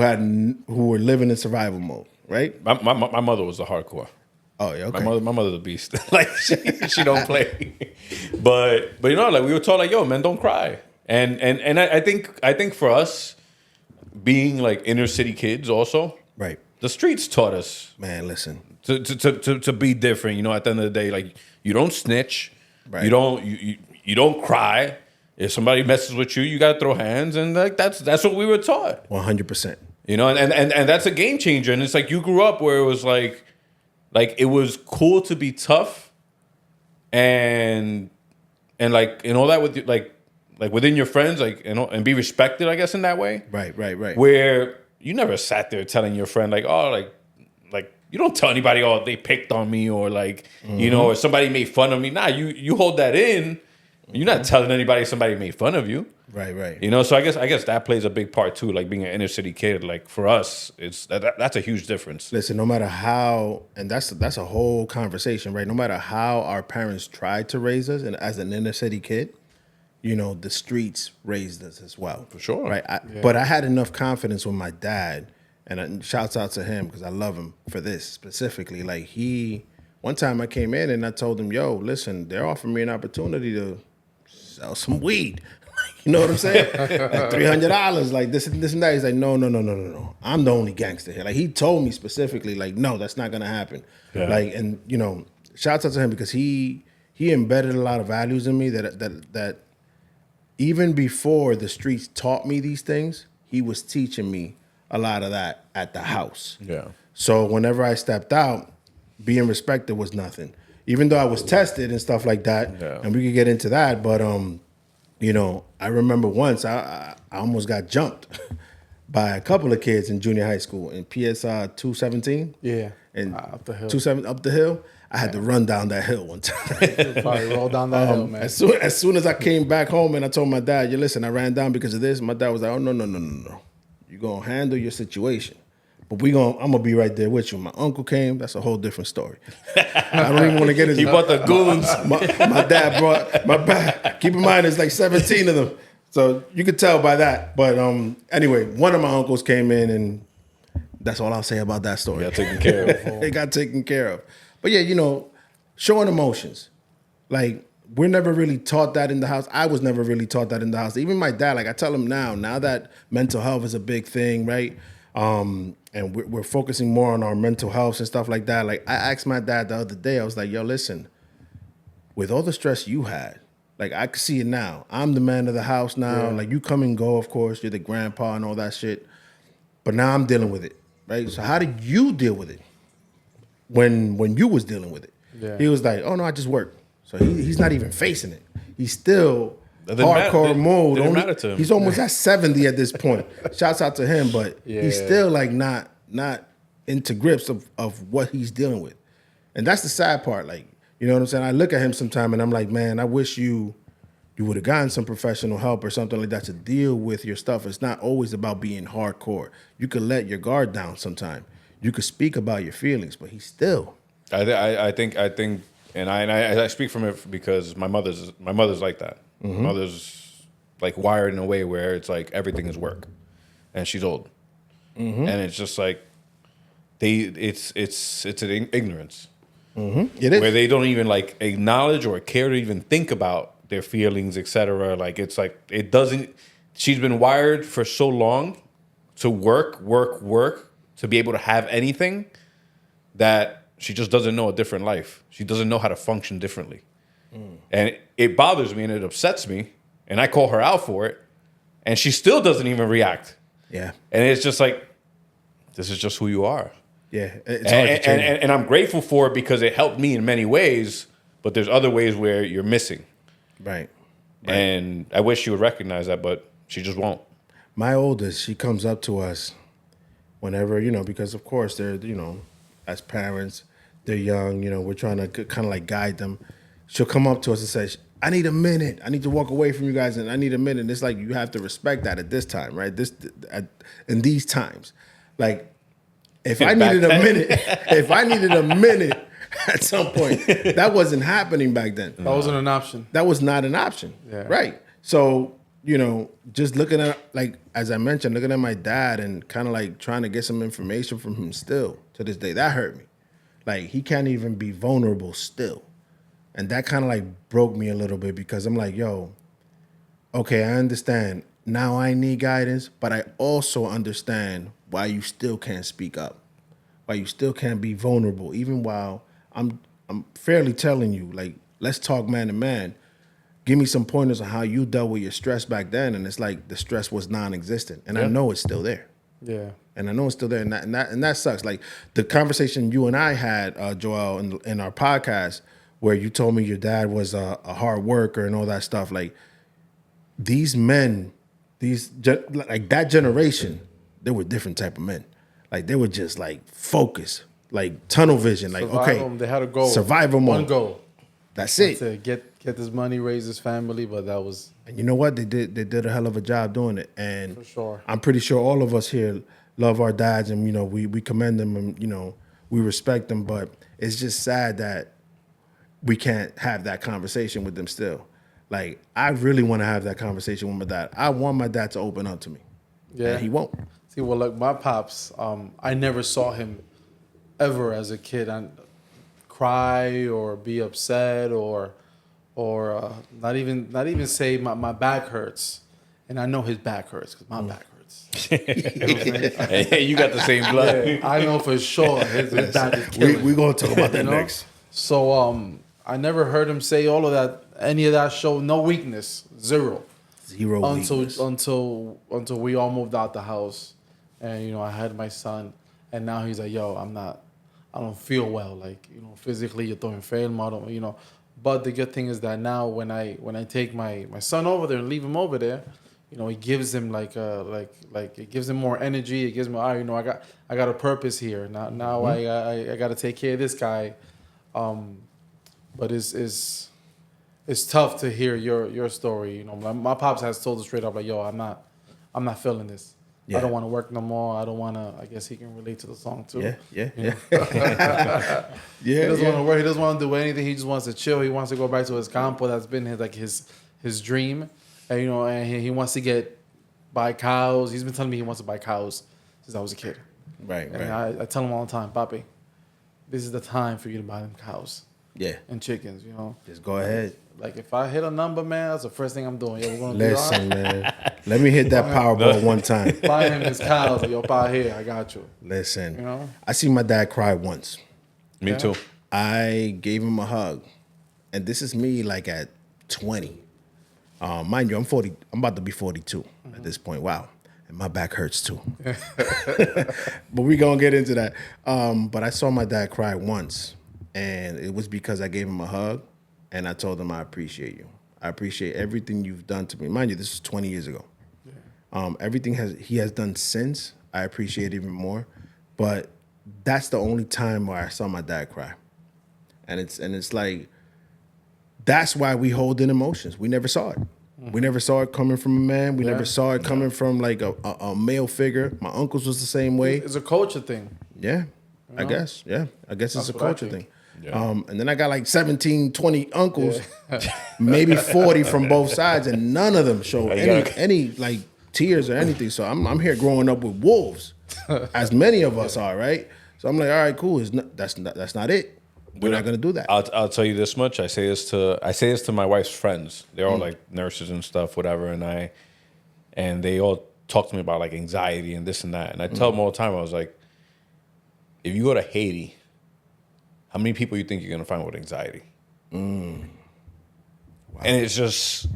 Speaker 1: were living in survival mode, right?
Speaker 2: my mother was a hardcore.
Speaker 1: Oh, yeah, okay.
Speaker 2: My mother's a beast. Like she don't play. But you know, like we were taught like, yo, men don't cry. And I think for us being like inner city kids also,
Speaker 1: Right.
Speaker 2: the streets taught us,
Speaker 1: Man, listen.
Speaker 2: to be different. You know, at the end of the day, like you don't snitch.
Speaker 1: Right.
Speaker 2: You don't cry. If somebody messes with you, you gotta throw hands, and like that's what we were taught.
Speaker 1: 100%.
Speaker 2: You know, and that's a game changer. And it's like you grew up where it was like it was cool to be tough, and like and all that with like within your friends, like and be respected, I guess, in that way.
Speaker 1: Right.
Speaker 2: Where you never sat there telling your friend like, oh, like you don't tell anybody, oh, they picked on me, or like you know, or somebody made fun of me. Nah, you hold that in. You're not telling anybody somebody made fun of you.
Speaker 1: Right.
Speaker 2: You know, so I guess that plays a big part too. Like being an inner city kid, like for us, it's that's a huge difference.
Speaker 1: Listen, no matter how, and that's a whole conversation, right? No matter how our parents tried to raise us, and as an inner city kid, you know, the streets raised us as well.
Speaker 2: For sure.
Speaker 1: Right. But I had enough confidence with my dad, and shouts out to him because I love him for this specifically. Like one time I came in and I told him, yo, listen, they're offering me an opportunity to sell some weed. You know what I'm saying? Like $300, like this and that. He's like, no. I'm the only gangster here. Like he told me specifically, like, no, that's not gonna happen.
Speaker 2: Yeah.
Speaker 1: Like, and you know, shouts out to him because he embedded a lot of values in me that even before the streets taught me these things, he was teaching me a lot of that at the house.
Speaker 2: Yeah.
Speaker 1: So whenever I stepped out, being respected was nothing. Even though I was tested and stuff like that, and we could get into that, but you know, I remember once I almost got jumped by a couple of kids in junior high school in PS 217.
Speaker 3: Yeah,
Speaker 1: and
Speaker 3: up the hill.
Speaker 1: Up the hill. I had to run down that hill one time.
Speaker 3: Probably roll down that hill, man.
Speaker 1: As soon as I came back home and I told my dad, "You listen, I ran down because of this." My dad was like, "Oh no. You're gonna handle your situation, but I'm gonna be right there with you." My uncle came. That's a whole different story. I don't even want to get into.
Speaker 2: He brought the goons.
Speaker 1: My dad brought my back. Keep in mind, there's like 17 of them, so you could tell by that. But anyway, one of my uncles came in, and that's all I'll say about that story.
Speaker 2: Got taken care of.
Speaker 1: It got taken care of. But yeah, you know, showing emotions, like. We're never really taught that in the house. I was never really taught that in the house. Even my dad, like I tell him now that mental health is a big thing, right? And we're focusing more on our mental health and stuff like that. Like I asked my dad the other day, I was like, yo, listen, with all the stress you had, like I can see it now. I'm the man of the house now. Yeah. Like you come and go, of course, you're the grandpa and all that shit. But now I'm dealing with it, right? So how did you deal with it when you was dealing with it? Yeah. He was like, oh no, I just work. So he's not even facing it. He's still hardcore mode.
Speaker 2: Didn't matter to him.
Speaker 1: He's almost at 70 at this point. Shouts out to him, but he's still like not into grips of what he's dealing with. And that's the sad part. Like, you know what I'm saying? I look at him sometime and I'm like, man, I wish you would have gotten some professional help or something like that to deal with your stuff. It's not always about being hardcore. You could let your guard down sometime. You could speak about your feelings, but he's still.
Speaker 2: I think. And I speak from it because my mother's like that. Mm-hmm. My mother's like wired in a way where it's like everything is work, and she's old, and it's just like it's an ignorance.
Speaker 1: Mm-hmm. It is
Speaker 2: where they don't even like acknowledge or care to even think about their feelings, etc. Like it's like it doesn't. She's been wired for so long to work to be able to have anything that. She just doesn't know a different life. She doesn't know how to function differently. And it bothers me and it upsets me. And I call her out for it. And she still doesn't even react.
Speaker 1: Yeah.
Speaker 2: And it's just like, this is just who you are.
Speaker 1: Yeah. It's hard to change.
Speaker 2: And I'm grateful for it because it helped me in many ways. But there's other ways where you're missing.
Speaker 1: Right.
Speaker 2: And I wish she would recognize that, but she just won't.
Speaker 1: My oldest, she comes up to us whenever, you know, because of course they're, you know, as parents, they're young, you know, we're trying to kind of like guide them. She'll come up to us and say, I need a minute. I need to walk away from you guys and I need a minute. And it's like, you have to respect that at this time, right? In these times. Like, if I needed a minute at some point, that wasn't happening back then.
Speaker 3: That wasn't an option.
Speaker 1: That was not an option. Yeah. Right. So, you know, just looking at, like, as I mentioned, looking at my dad and kind of like trying to get some information from him still to this day, that hurt me. Like, he can't even be vulnerable still. And that kind of like broke me a little bit because I'm like, yo, okay, I understand. Now I need guidance, but I also understand why you still can't speak up, why you still can't be vulnerable, even while I'm fairly telling you, like, let's talk man to man. Give me some pointers on how you dealt with your stress back then. And it's like the stress was non-existent. And I know it's still there. Yeah. And I know it's still there. And that sucks. Like the conversation you and I had, Joel, in our podcast, where you told me your dad was a hard worker and all that stuff. Like these men, like that generation, they were different type of men. Like they were just like focused, like tunnel vision. Like,
Speaker 3: survival,
Speaker 1: okay.
Speaker 3: They had a goal.
Speaker 1: Survival mode.
Speaker 3: One goal.
Speaker 1: That's it.
Speaker 3: Get this money, raise his family, but that was.
Speaker 1: And you know what? They did a hell of a job doing it. And
Speaker 3: For sure.
Speaker 1: I'm pretty sure all of us here love our dads, and we commend them, and we respect them. But it's just sad that we can't have that conversation with them still. Like, I really want to have that conversation with my dad. I want my dad to open up to me.
Speaker 3: Yeah.
Speaker 1: And he won't.
Speaker 3: See, well, like my pops, I never saw him ever as a kid cry or be upset or not even say my back hurts, and I know his back hurts because my back hurts.
Speaker 2: Hey, you got the same blood.
Speaker 3: Yeah, I know for sure his back is killing.
Speaker 1: We're going to talk about that next.
Speaker 3: So I never heard him say all of that, any of that. Show no weakness, zero
Speaker 1: Weakness.
Speaker 3: until we all moved out the house, and I had my son, and now he's like, yo, I don't feel well, like physically, yo estoy enfermo, I don't. But the good thing is that now when I take my son over there and leave him over there, it gives him like it gives him more energy. It gives him, I got a purpose here. Now I got to take care of this guy. But it's tough to hear your story. My pops has told us straight up, like, yo, I'm not feeling this.
Speaker 1: Yeah.
Speaker 3: I don't want to work no more. I don't want to. I guess he can relate to the song too.
Speaker 1: Yeah.
Speaker 3: He doesn't want to work. He doesn't want to do anything. He just wants to chill. He wants to go back to his campo. That's been his dream. And and he wants to buy cows. He's been telling me he wants to buy cows since I was a kid.
Speaker 1: Right.
Speaker 3: And I tell him all the time, Papi, this is the time for you to buy them cows.
Speaker 1: Yeah.
Speaker 3: And chickens.
Speaker 1: Just go ahead.
Speaker 3: Like if I hit a number, man, that's the first thing I'm doing. Yo, we're gonna
Speaker 1: Listen, man. Let me hit that Powerball one time.
Speaker 3: buy him his cows. Like, yo, buy here. I got you.
Speaker 1: Listen. I see my dad cry once.
Speaker 2: Me too.
Speaker 1: I gave him a hug, and this is me like at 20. Mind you, I'm 40. I'm about to be 42 at this point. Wow, and my back hurts too. But we gonna get into that. But I saw my dad cry once, and it was because I gave him a hug, and I told him I appreciate you. I appreciate everything you've done to me. Mind you, this was 20 years ago. Everything he has done since, I appreciate even more. But that's the only time where I saw my dad cry. And it's like, that's why we hold in emotions. We never saw it. We never saw it coming from a man. We never saw it coming from like a male figure. My uncles was the same way.
Speaker 3: It's a culture thing.
Speaker 1: Yeah, I guess. Yeah, I guess it's a
Speaker 3: what I
Speaker 1: culture
Speaker 3: think.
Speaker 1: thing.
Speaker 2: Yeah.
Speaker 1: And then I got like 17, 20 uncles, maybe 40 from both sides, and none of them show any like tears or anything. So I'm here growing up with wolves, as many of us are, right? So I'm like, all right, cool. That's not it. We're not gonna do that.
Speaker 2: I'll tell you this much. I say this to my wife's friends. They're all like nurses and stuff, whatever, and they all talk to me about like anxiety and this and that. And I tell them all the time, I was like, if you go to Haiti, how many people you think you're gonna find with anxiety? Wow. And it's just,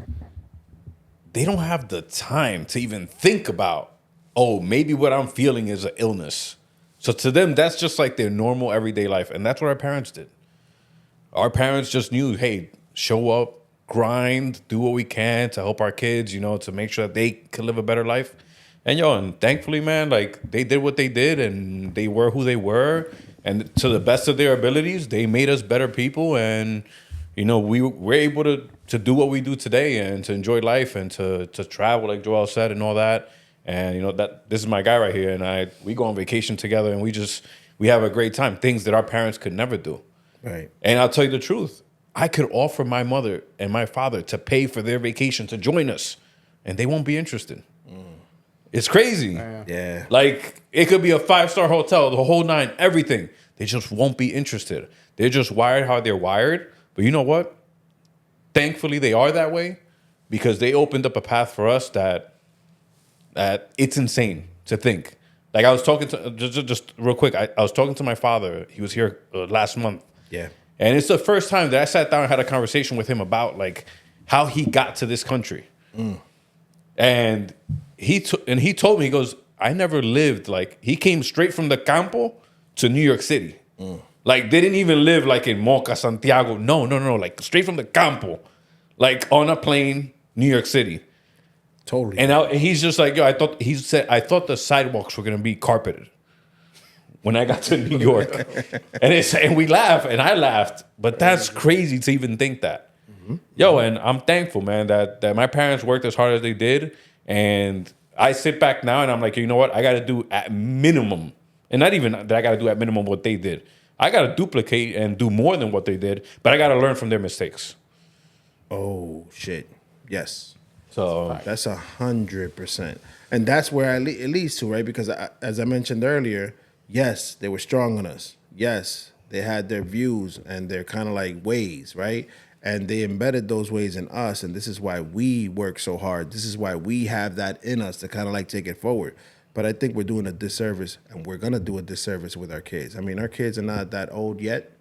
Speaker 2: they don't have the time to even think about, oh, maybe what I'm feeling is an illness. So to them, that's just like their normal everyday life. And that's what our parents did. Our parents just knew, hey, show up, grind, do what we can to help our kids, to make sure that they could live a better life. And thankfully, man, like they did what they did and they were who they were. And to the best of their abilities, they made us better people. And, we were able to do what we do today and to enjoy life and to travel, like Joel said, and all that. And that this is my guy right here, and we go on vacation together, and we have a great time. Things that our parents could never do.
Speaker 1: Right.
Speaker 2: And I'll tell you the truth, I could offer my mother and my father to pay for their vacation to join us, and they won't be interested. It's crazy.
Speaker 1: Yeah.
Speaker 2: Like it could be a 5-star hotel, the whole nine, everything. They just won't be interested. They're just wired how they're wired. But you know what? Thankfully, they are that way because they opened up a path for us that it's insane to think. Like I was talking to, just real quick, I was talking to my father. He was here last month.
Speaker 1: Yeah.
Speaker 2: And it's the first time that I sat down and had a conversation with him about like how he got to this country. And he told me, he goes, I never lived, like he came straight from the campo to New York City. Like they didn't even live like in Moca, Santiago. No. Like straight from the campo, like on a plane, New York City.
Speaker 1: Totally.
Speaker 2: And he's just like, yo, I thought the sidewalks were gonna be carpeted when I got to New York. And we laugh, and I laughed. But that's crazy to even think that. Yo, and I'm thankful, man, that my parents worked as hard as they did. And I sit back now and I'm like, you know what? I got to do at minimum. And not even that I got to do at minimum what they did. I got to duplicate and do more than what they did. But I got to learn from their mistakes.
Speaker 1: Oh, shit. Yes.
Speaker 2: So
Speaker 1: That's 100%. And that's where it leads to, right? Because as I mentioned earlier, yes, they were strong on us. Yes, they had their views and their kind of like ways, right? And they embedded those ways in us. And this is why we work so hard. This is why we have that in us to kind of like take it forward. But I think we're doing a disservice, and we're going to do a disservice with our kids. I mean, our kids are not that old yet,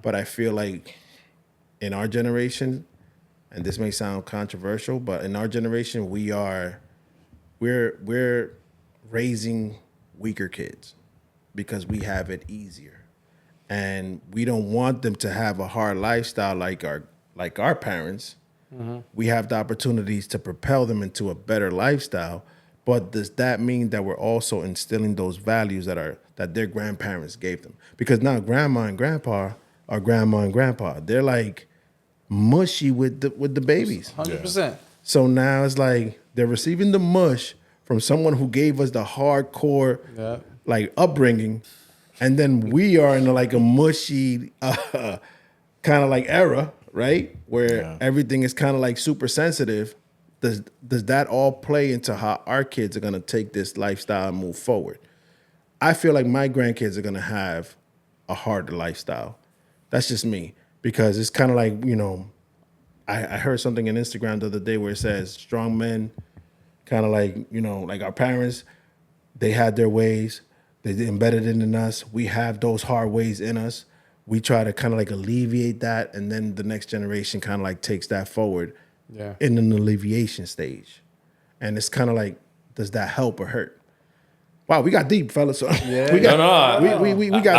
Speaker 1: but I feel like in our generation, and this may sound controversial, but in our generation, we're raising weaker kids because we have it easier. And we don't want them to have a hard lifestyle like our parents. We have the opportunities to propel them into a better lifestyle. But does that mean that we're also instilling those values that their grandparents gave them? Because now grandma and grandpa are grandma and grandpa. They're like mushy with the babies.
Speaker 3: 100%.
Speaker 1: So now it's like they're receiving the mush from someone who gave us the hardcore like upbringing, and then we are in like a mushy kind of like era, right? Where everything is kind of like super sensitive. Does that all play into how our kids are going to take this lifestyle and move forward? I feel like my grandkids are going to have a harder lifestyle. That's just me, because it's kind of like, you know, I heard something on Instagram the other day where it says strong men, kind of like, you know, like our parents, they had their ways. They embedded it in us. We have those hard ways in us. We try to kind of like alleviate that, and then the next generation kind of like takes that forward. In an alleviation stage. And it's kind of like, does that help or hurt? Wow, we got deep, fellas. We got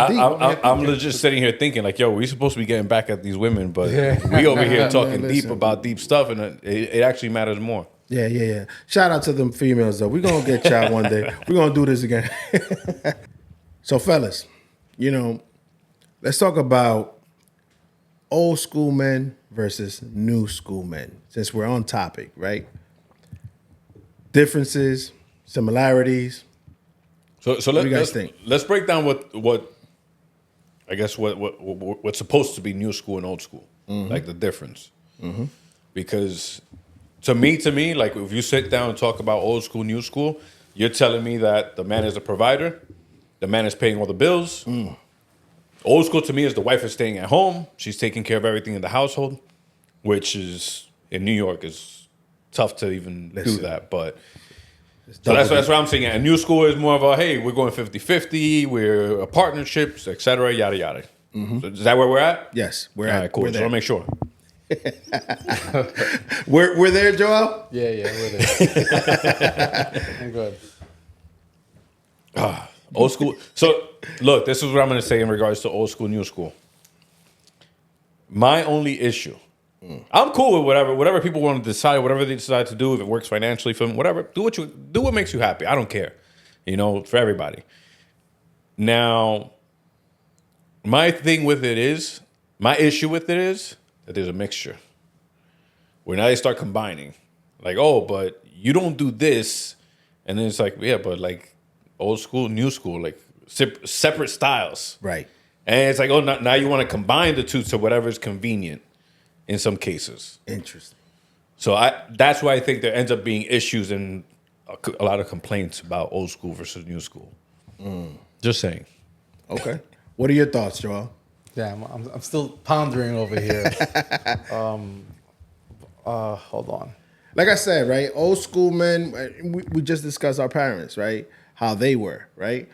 Speaker 1: deep.
Speaker 2: I'm legit sitting here thinking like, yo, we supposed to be getting back at these women, but we over here talking deep about deep stuff, and it actually matters more.
Speaker 1: Yeah. Shout out to them females, though. We're going to get y'all one day. We're going to do this again. So, fellas, you know, let's talk about old school men versus new school men, since we're on topic, right? Differences, similarities.
Speaker 2: So
Speaker 1: what do you guys think?
Speaker 2: Let's break down what I guess what's supposed to be new school and old school, like the difference. Because to me, like if you sit down and talk about old school, new school, you're telling me that the man is the provider, the man is paying all the bills. Old school to me is the wife is staying at home. She's taking care of everything in the household, which is in New York is tough to even do that. But so that's what I'm saying. And new school is more of a, hey, we're going 50-50, we're a partnerships, et cetera, yada, yada. So is that where we're at?
Speaker 1: Yes, we're
Speaker 2: All
Speaker 1: at.
Speaker 2: right, cool.
Speaker 1: We're
Speaker 2: So
Speaker 1: there.
Speaker 2: I'll make sure.
Speaker 1: We're there, Joel?
Speaker 3: Yeah, we're there. I'm good.
Speaker 2: Old school. So, look, this is what I'm going to say in regards to old school, new school. My only issue, I'm cool with whatever people want to decide, whatever they decide to do, if it works financially for them, whatever. Do what makes you happy. I don't care. You know, for everybody. Now, my issue with it is that there's a mixture. Where now they start combining. Like, oh, but you don't do this. And then it's like, yeah, but like, old school, new school, like separate styles.
Speaker 1: Right.
Speaker 2: And it's like, oh, now you want to combine the two to whatever is convenient in some cases.
Speaker 1: Interesting.
Speaker 2: So that's why I think there ends up being issues and a lot of complaints about old school versus new school. Just saying.
Speaker 1: Okay. What are your thoughts, Joel?
Speaker 3: Yeah, I'm still pondering over here. Hold on.
Speaker 1: Like I said, right? Old school men, we just discussed our parents, right? How they were, right?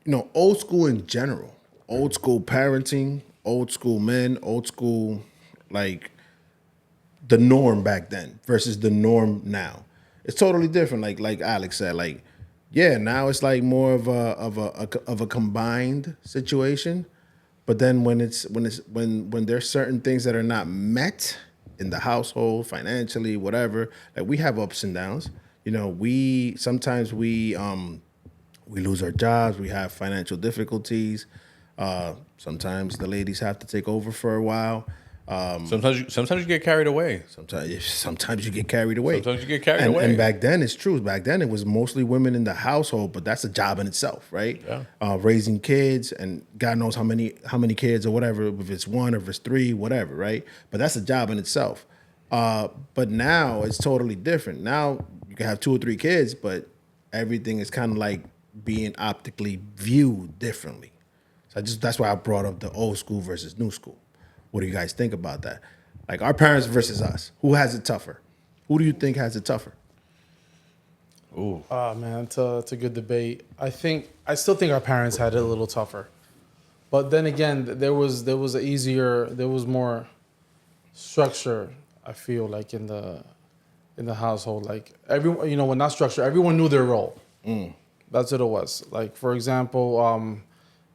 Speaker 1: You know, old school in general. Old school parenting, old school men, old school, like the norm back then versus the norm now. It's totally different. Like Alex said, like, yeah, now it's like more of a combined situation. But then when there's certain things that are not met in the household, financially, whatever, like we have ups and downs. You know, we sometimes We lose our jobs. We have financial difficulties. Sometimes the ladies have to take over for a while.
Speaker 2: Sometimes you get carried away.
Speaker 1: Sometimes you get carried away.
Speaker 2: Sometimes you get carried away.
Speaker 1: And back then, it's true. Back then, it was mostly women in the household, but that's a job in itself, right?
Speaker 2: Yeah.
Speaker 1: Raising kids, and God knows how many kids or whatever, if it's one or if it's three, whatever, right? But that's a job in itself. But now it's totally different. Now you can have 2 or 3 kids, but everything is kind of like being optically viewed differently. So that's why I brought up the old school versus new school. What do you guys think about that? Like our parents versus us. Who has it tougher? Who do you think has it tougher?
Speaker 2: Ooh.
Speaker 3: Oh man, it's a good debate. I still think our parents had it a little tougher, but then again, there was more structure. I feel like in the household, like everyone, well, not structure. Everyone knew their role. That's what it was. Like for example,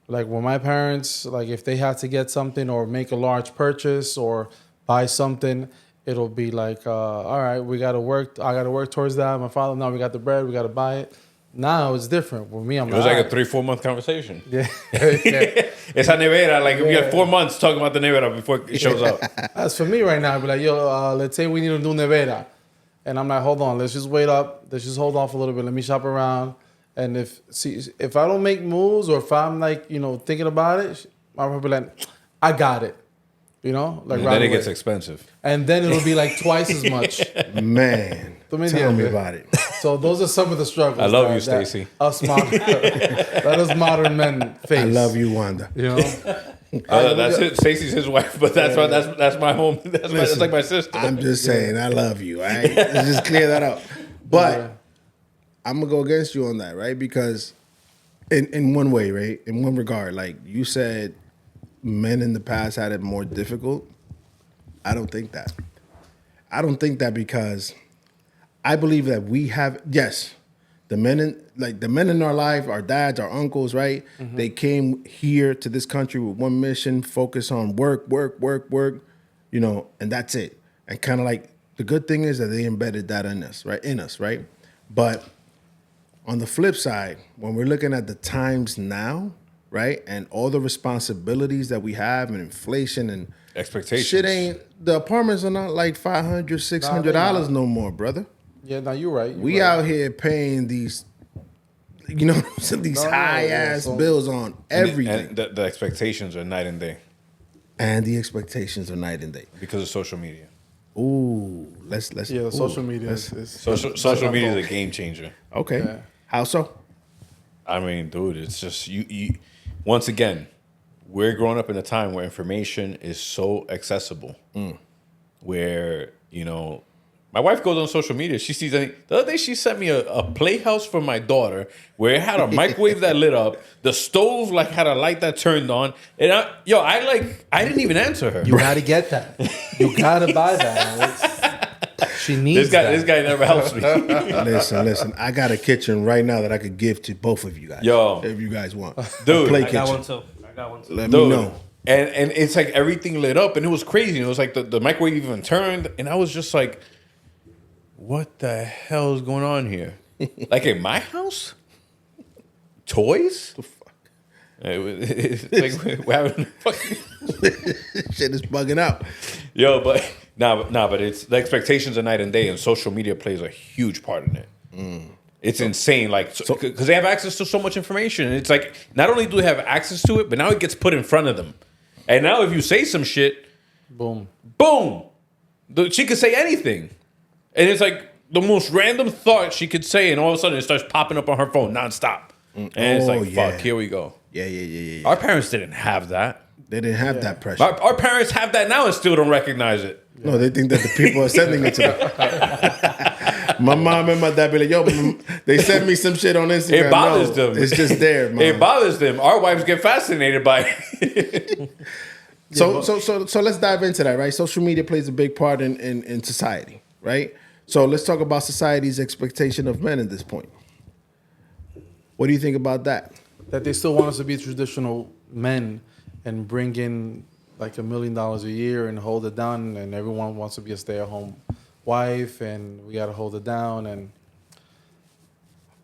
Speaker 3: like when my parents, like if they had to get something or make a large purchase or buy something, it'll be like, all right, we got to work. I got to work towards that. My father, no, we got the bread. We got to buy it. Now it's different. With me,
Speaker 2: it was like a 3-4 month conversation.
Speaker 3: Yeah.
Speaker 2: It's a nevera. Like we have 4 months talking about the nevera before it shows up.
Speaker 3: As for me right now, I'd be like, yo, let's say we need a new nevera. And I'm like, hold on, let's just wait up. Let's just hold off a little bit. Let me shop around. And if I don't make moves or if I'm like, thinking about it, I'll probably be like, I got it. Like
Speaker 2: and
Speaker 3: right
Speaker 2: then it
Speaker 3: away.
Speaker 2: gets expensive.
Speaker 3: And then it'll be like twice as much.
Speaker 1: Man, tell me about it.
Speaker 3: So those are some of the struggles.
Speaker 2: I love you, Stacy.
Speaker 3: That us modern men face.
Speaker 1: I love you, Wanda.
Speaker 2: That's it. Stacy's his wife, but that's my home. That's like my sister.
Speaker 1: I'm just saying, I love you. All right, let's just clear that up. But I'm gonna go against you on that, right? Because in one way, right, in one regard, like you said, men in the past had it more difficult. I don't think that. I don't think that because I believe that we have, yes, the men in our life, our dads, our uncles, right? Mm-hmm. They came here to this country with one mission, focus on work, and that's it. And kind of like the good thing is that they embedded that in us, right? But on the flip side, when we're looking at the times now, right, and all the responsibilities that we have and inflation and
Speaker 2: expectations,
Speaker 1: the apartments are not like $500, $600 no more, brother.
Speaker 3: Yeah, no, you're right.
Speaker 1: We out here paying these, these high ass bills on everything.
Speaker 2: And the expectations are night and day.
Speaker 1: And the expectations are night and day
Speaker 2: because of social media.
Speaker 1: Ooh, let's
Speaker 3: social media is
Speaker 2: social media is a game changer.
Speaker 1: Okay, yeah. How so?
Speaker 2: I mean, dude, it's just you. Once again, we're growing up in a time where information is so accessible. Where my wife goes on social media. She sees anything. The other day, she sent me a playhouse for my daughter where it had a microwave that lit up, the stove had a light that turned on, and I didn't even answer her.
Speaker 3: You got to get that. You got to buy that. She needs
Speaker 2: This guy never helps me.
Speaker 1: Listen. I got a kitchen right now that I could give to both of you guys.
Speaker 2: Yo,
Speaker 1: if you guys want,
Speaker 2: dude,
Speaker 4: I got one too.
Speaker 1: Let me know.
Speaker 2: And it's like everything lit up, and it was crazy. It was like the microwave even turned, and I was just like, what the hell is going on here? Like in my house? Toys?
Speaker 1: The fuck?
Speaker 2: It's like we're having fucking
Speaker 1: shit is bugging out.
Speaker 2: Yo, but but it's the expectations of night and day, and social media plays a huge part in it. It's insane, because they have access to so much information, and it's like not only do they have access to it, but now it gets put in front of them. And now if you say some shit, boom, she could say anything. And it's like the most random thought she could say, and all of a sudden it starts popping up on her phone nonstop. And it's like, fuck, here we go.
Speaker 1: Yeah.
Speaker 2: Our parents didn't have that.
Speaker 1: They didn't have that pressure.
Speaker 2: Our parents have that now and still don't recognize it.
Speaker 1: No, they think that the people are sending it to them. My mom and my dad be like, yo, they sent me some shit on Instagram.
Speaker 2: It bothers them.
Speaker 1: It's just there, man.
Speaker 2: It bothers them. Our wives get fascinated by it.
Speaker 1: So let's dive into that, right? Social media plays a big part in society, right? So let's talk about society's expectation of men at this point. What do you think about that?
Speaker 3: That they still want us to be traditional men and bring in like $1 million a year and hold it down, and everyone wants to be a stay-at-home wife, and we got to hold it down. And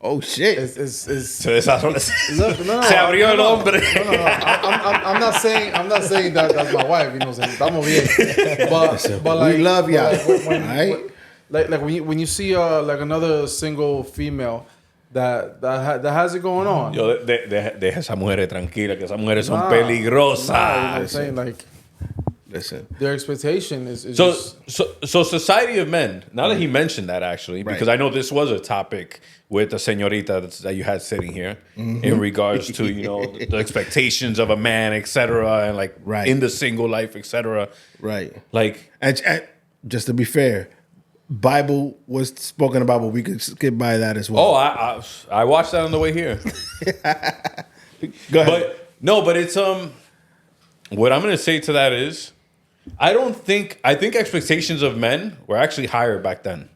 Speaker 1: Oh shit.
Speaker 2: Se desarrolló.
Speaker 3: Look, no,
Speaker 2: Se abrió el hombre.
Speaker 3: I'm not saying that that's my wife. You know, what I'm saying estamos bien. But like,
Speaker 1: we love y'all.
Speaker 3: when,
Speaker 1: Right?
Speaker 3: like when you see like another single female that has it going on.
Speaker 2: Yo, deja esas mujeres tranquilas, que esas mujeres son
Speaker 3: Nah,
Speaker 2: peligrosas.
Speaker 3: Nah, you know what I'm saying? Like,
Speaker 1: Listen.
Speaker 3: their expectation is
Speaker 2: So,
Speaker 3: just,
Speaker 2: so society of men. Now that he mentioned that, actually, because I know this was a topic with the señorita that you had sitting here in regards to the expectations of a man, etc., and like in the single life, etc.
Speaker 1: Right.
Speaker 2: Like,
Speaker 1: And just to be fair, Bible was spoken about, but we could skip by that as well.
Speaker 2: oh, I watched that on the way here.
Speaker 1: Go ahead.
Speaker 2: But no, but it's what I'm gonna say to that is, I think expectations of men were actually higher back then.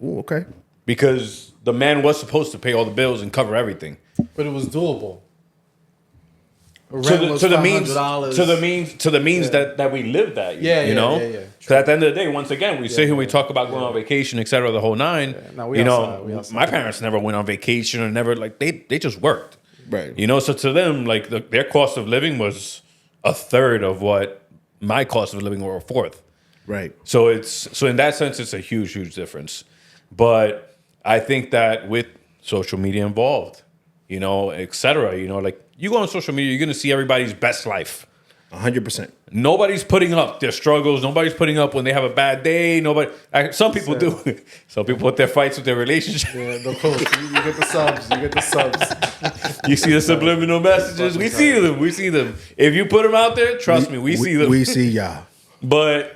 Speaker 1: Ooh, okay.
Speaker 2: Because the man was supposed to pay all the bills and cover everything.
Speaker 3: but it was doable.
Speaker 2: To the means that we lived at. You know?
Speaker 3: Yeah.
Speaker 2: Because at the end of the day, once again, we sit here, we talk about going on vacation, etc., the whole nine.
Speaker 3: No, we outside.
Speaker 2: My parents never went on vacation or never, like, they just worked.
Speaker 1: Right.
Speaker 2: So to them, like, their cost of living was a third of what my cost of living or a fourth.
Speaker 1: Right.
Speaker 2: So in that sense, it's a huge difference. But I think that with social media involved, et cetera, like you go on social media, you're going to see everybody's best life.
Speaker 1: 100%.
Speaker 2: Nobody's putting up their struggles. Nobody's putting up when they have a bad day. Some people do. Some people put their fights with their relationship.
Speaker 3: Yeah, the coach. You get the subs.
Speaker 2: You see the subliminal messages. We see them. If you put them out there, trust me, we see them.
Speaker 1: We see y'all.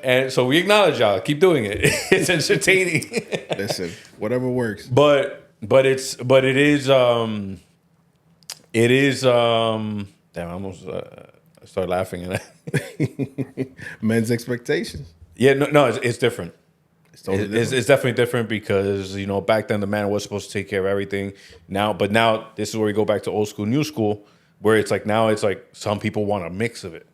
Speaker 2: And so we acknowledge y'all. Keep doing it. It's entertaining.
Speaker 1: Listen, whatever works.
Speaker 2: But it is damn, I almost started laughing at that.
Speaker 1: Men's expectations.
Speaker 2: Yeah, no, it's different.
Speaker 1: It's totally different.
Speaker 2: It's definitely different because back then the man was supposed to take care of everything. Now this is where we go back to old school, new school, where it's like some people want a mix of it.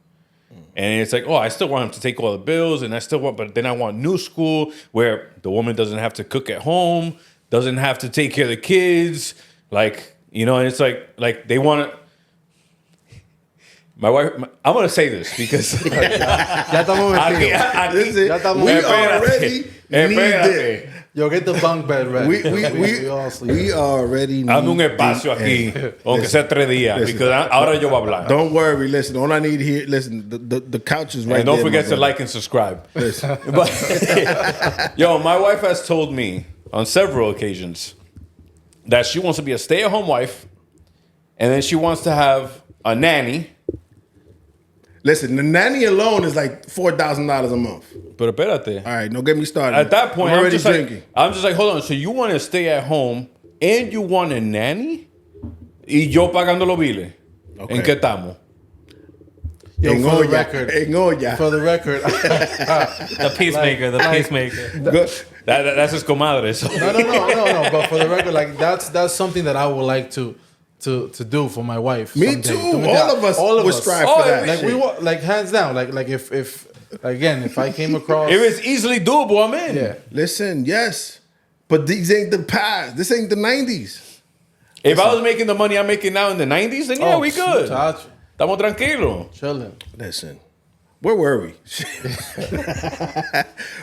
Speaker 2: And it's like, oh, I still want him to take all the bills, and but then I want new school where the woman doesn't have to cook at home, doesn't have to take care of the kids, and it's like they want to. My wife, I'm gonna say this because
Speaker 3: Ya estamos metidos.
Speaker 1: Listen,
Speaker 3: Ya estamos
Speaker 1: we
Speaker 3: metidos.
Speaker 1: already need it.
Speaker 3: Yo, get the bunk bed ready.
Speaker 1: We already need
Speaker 2: hazme un espacio aquí, aunque sea 3 días, because ahora yo voy a hablar.
Speaker 1: Don't worry. Listen, all I need here, listen, the couch is right
Speaker 2: And don't
Speaker 1: there,
Speaker 2: forget
Speaker 1: my
Speaker 2: to
Speaker 1: brother.
Speaker 2: like and subscribe.
Speaker 1: Listen.
Speaker 2: But yo, my wife has told me on several occasions that she wants to be a stay-at-home wife, and then she wants to have a nanny.
Speaker 1: Listen, the nanny alone is like $4,000 a month.
Speaker 2: Pero espérate.
Speaker 1: All right, don't get me started.
Speaker 2: At that point,
Speaker 1: I'm
Speaker 2: I'm
Speaker 1: already
Speaker 2: just
Speaker 1: drinking.
Speaker 2: like, hold on. So you want to stay at home and you want a nanny? Y yo pagando los biles.
Speaker 1: Okay.
Speaker 2: ¿En qué estamos?
Speaker 3: Yo,
Speaker 1: En
Speaker 3: for the
Speaker 1: olla,
Speaker 3: record.
Speaker 1: en olla.
Speaker 3: For the record.
Speaker 4: The peacemaker, the peacemaker.
Speaker 1: Good.
Speaker 2: That's his comadre. So.
Speaker 3: No. But for the record, like that's something that I would like to do for my wife.
Speaker 1: Me
Speaker 3: someday.
Speaker 1: too. All of us strive for that.
Speaker 3: Like
Speaker 1: shit.
Speaker 3: we want, like hands down. Like if if I came across,
Speaker 2: If it's easily doable, I'm in.
Speaker 3: yeah.
Speaker 1: Listen, yes, but these ain't the past. This ain't the 90s.
Speaker 2: If I was making the money I'm making now in the 90s, then yeah, we good.
Speaker 3: Muchacho,
Speaker 2: Estamos tranquilos.
Speaker 3: chilling.
Speaker 1: Listen, where were we?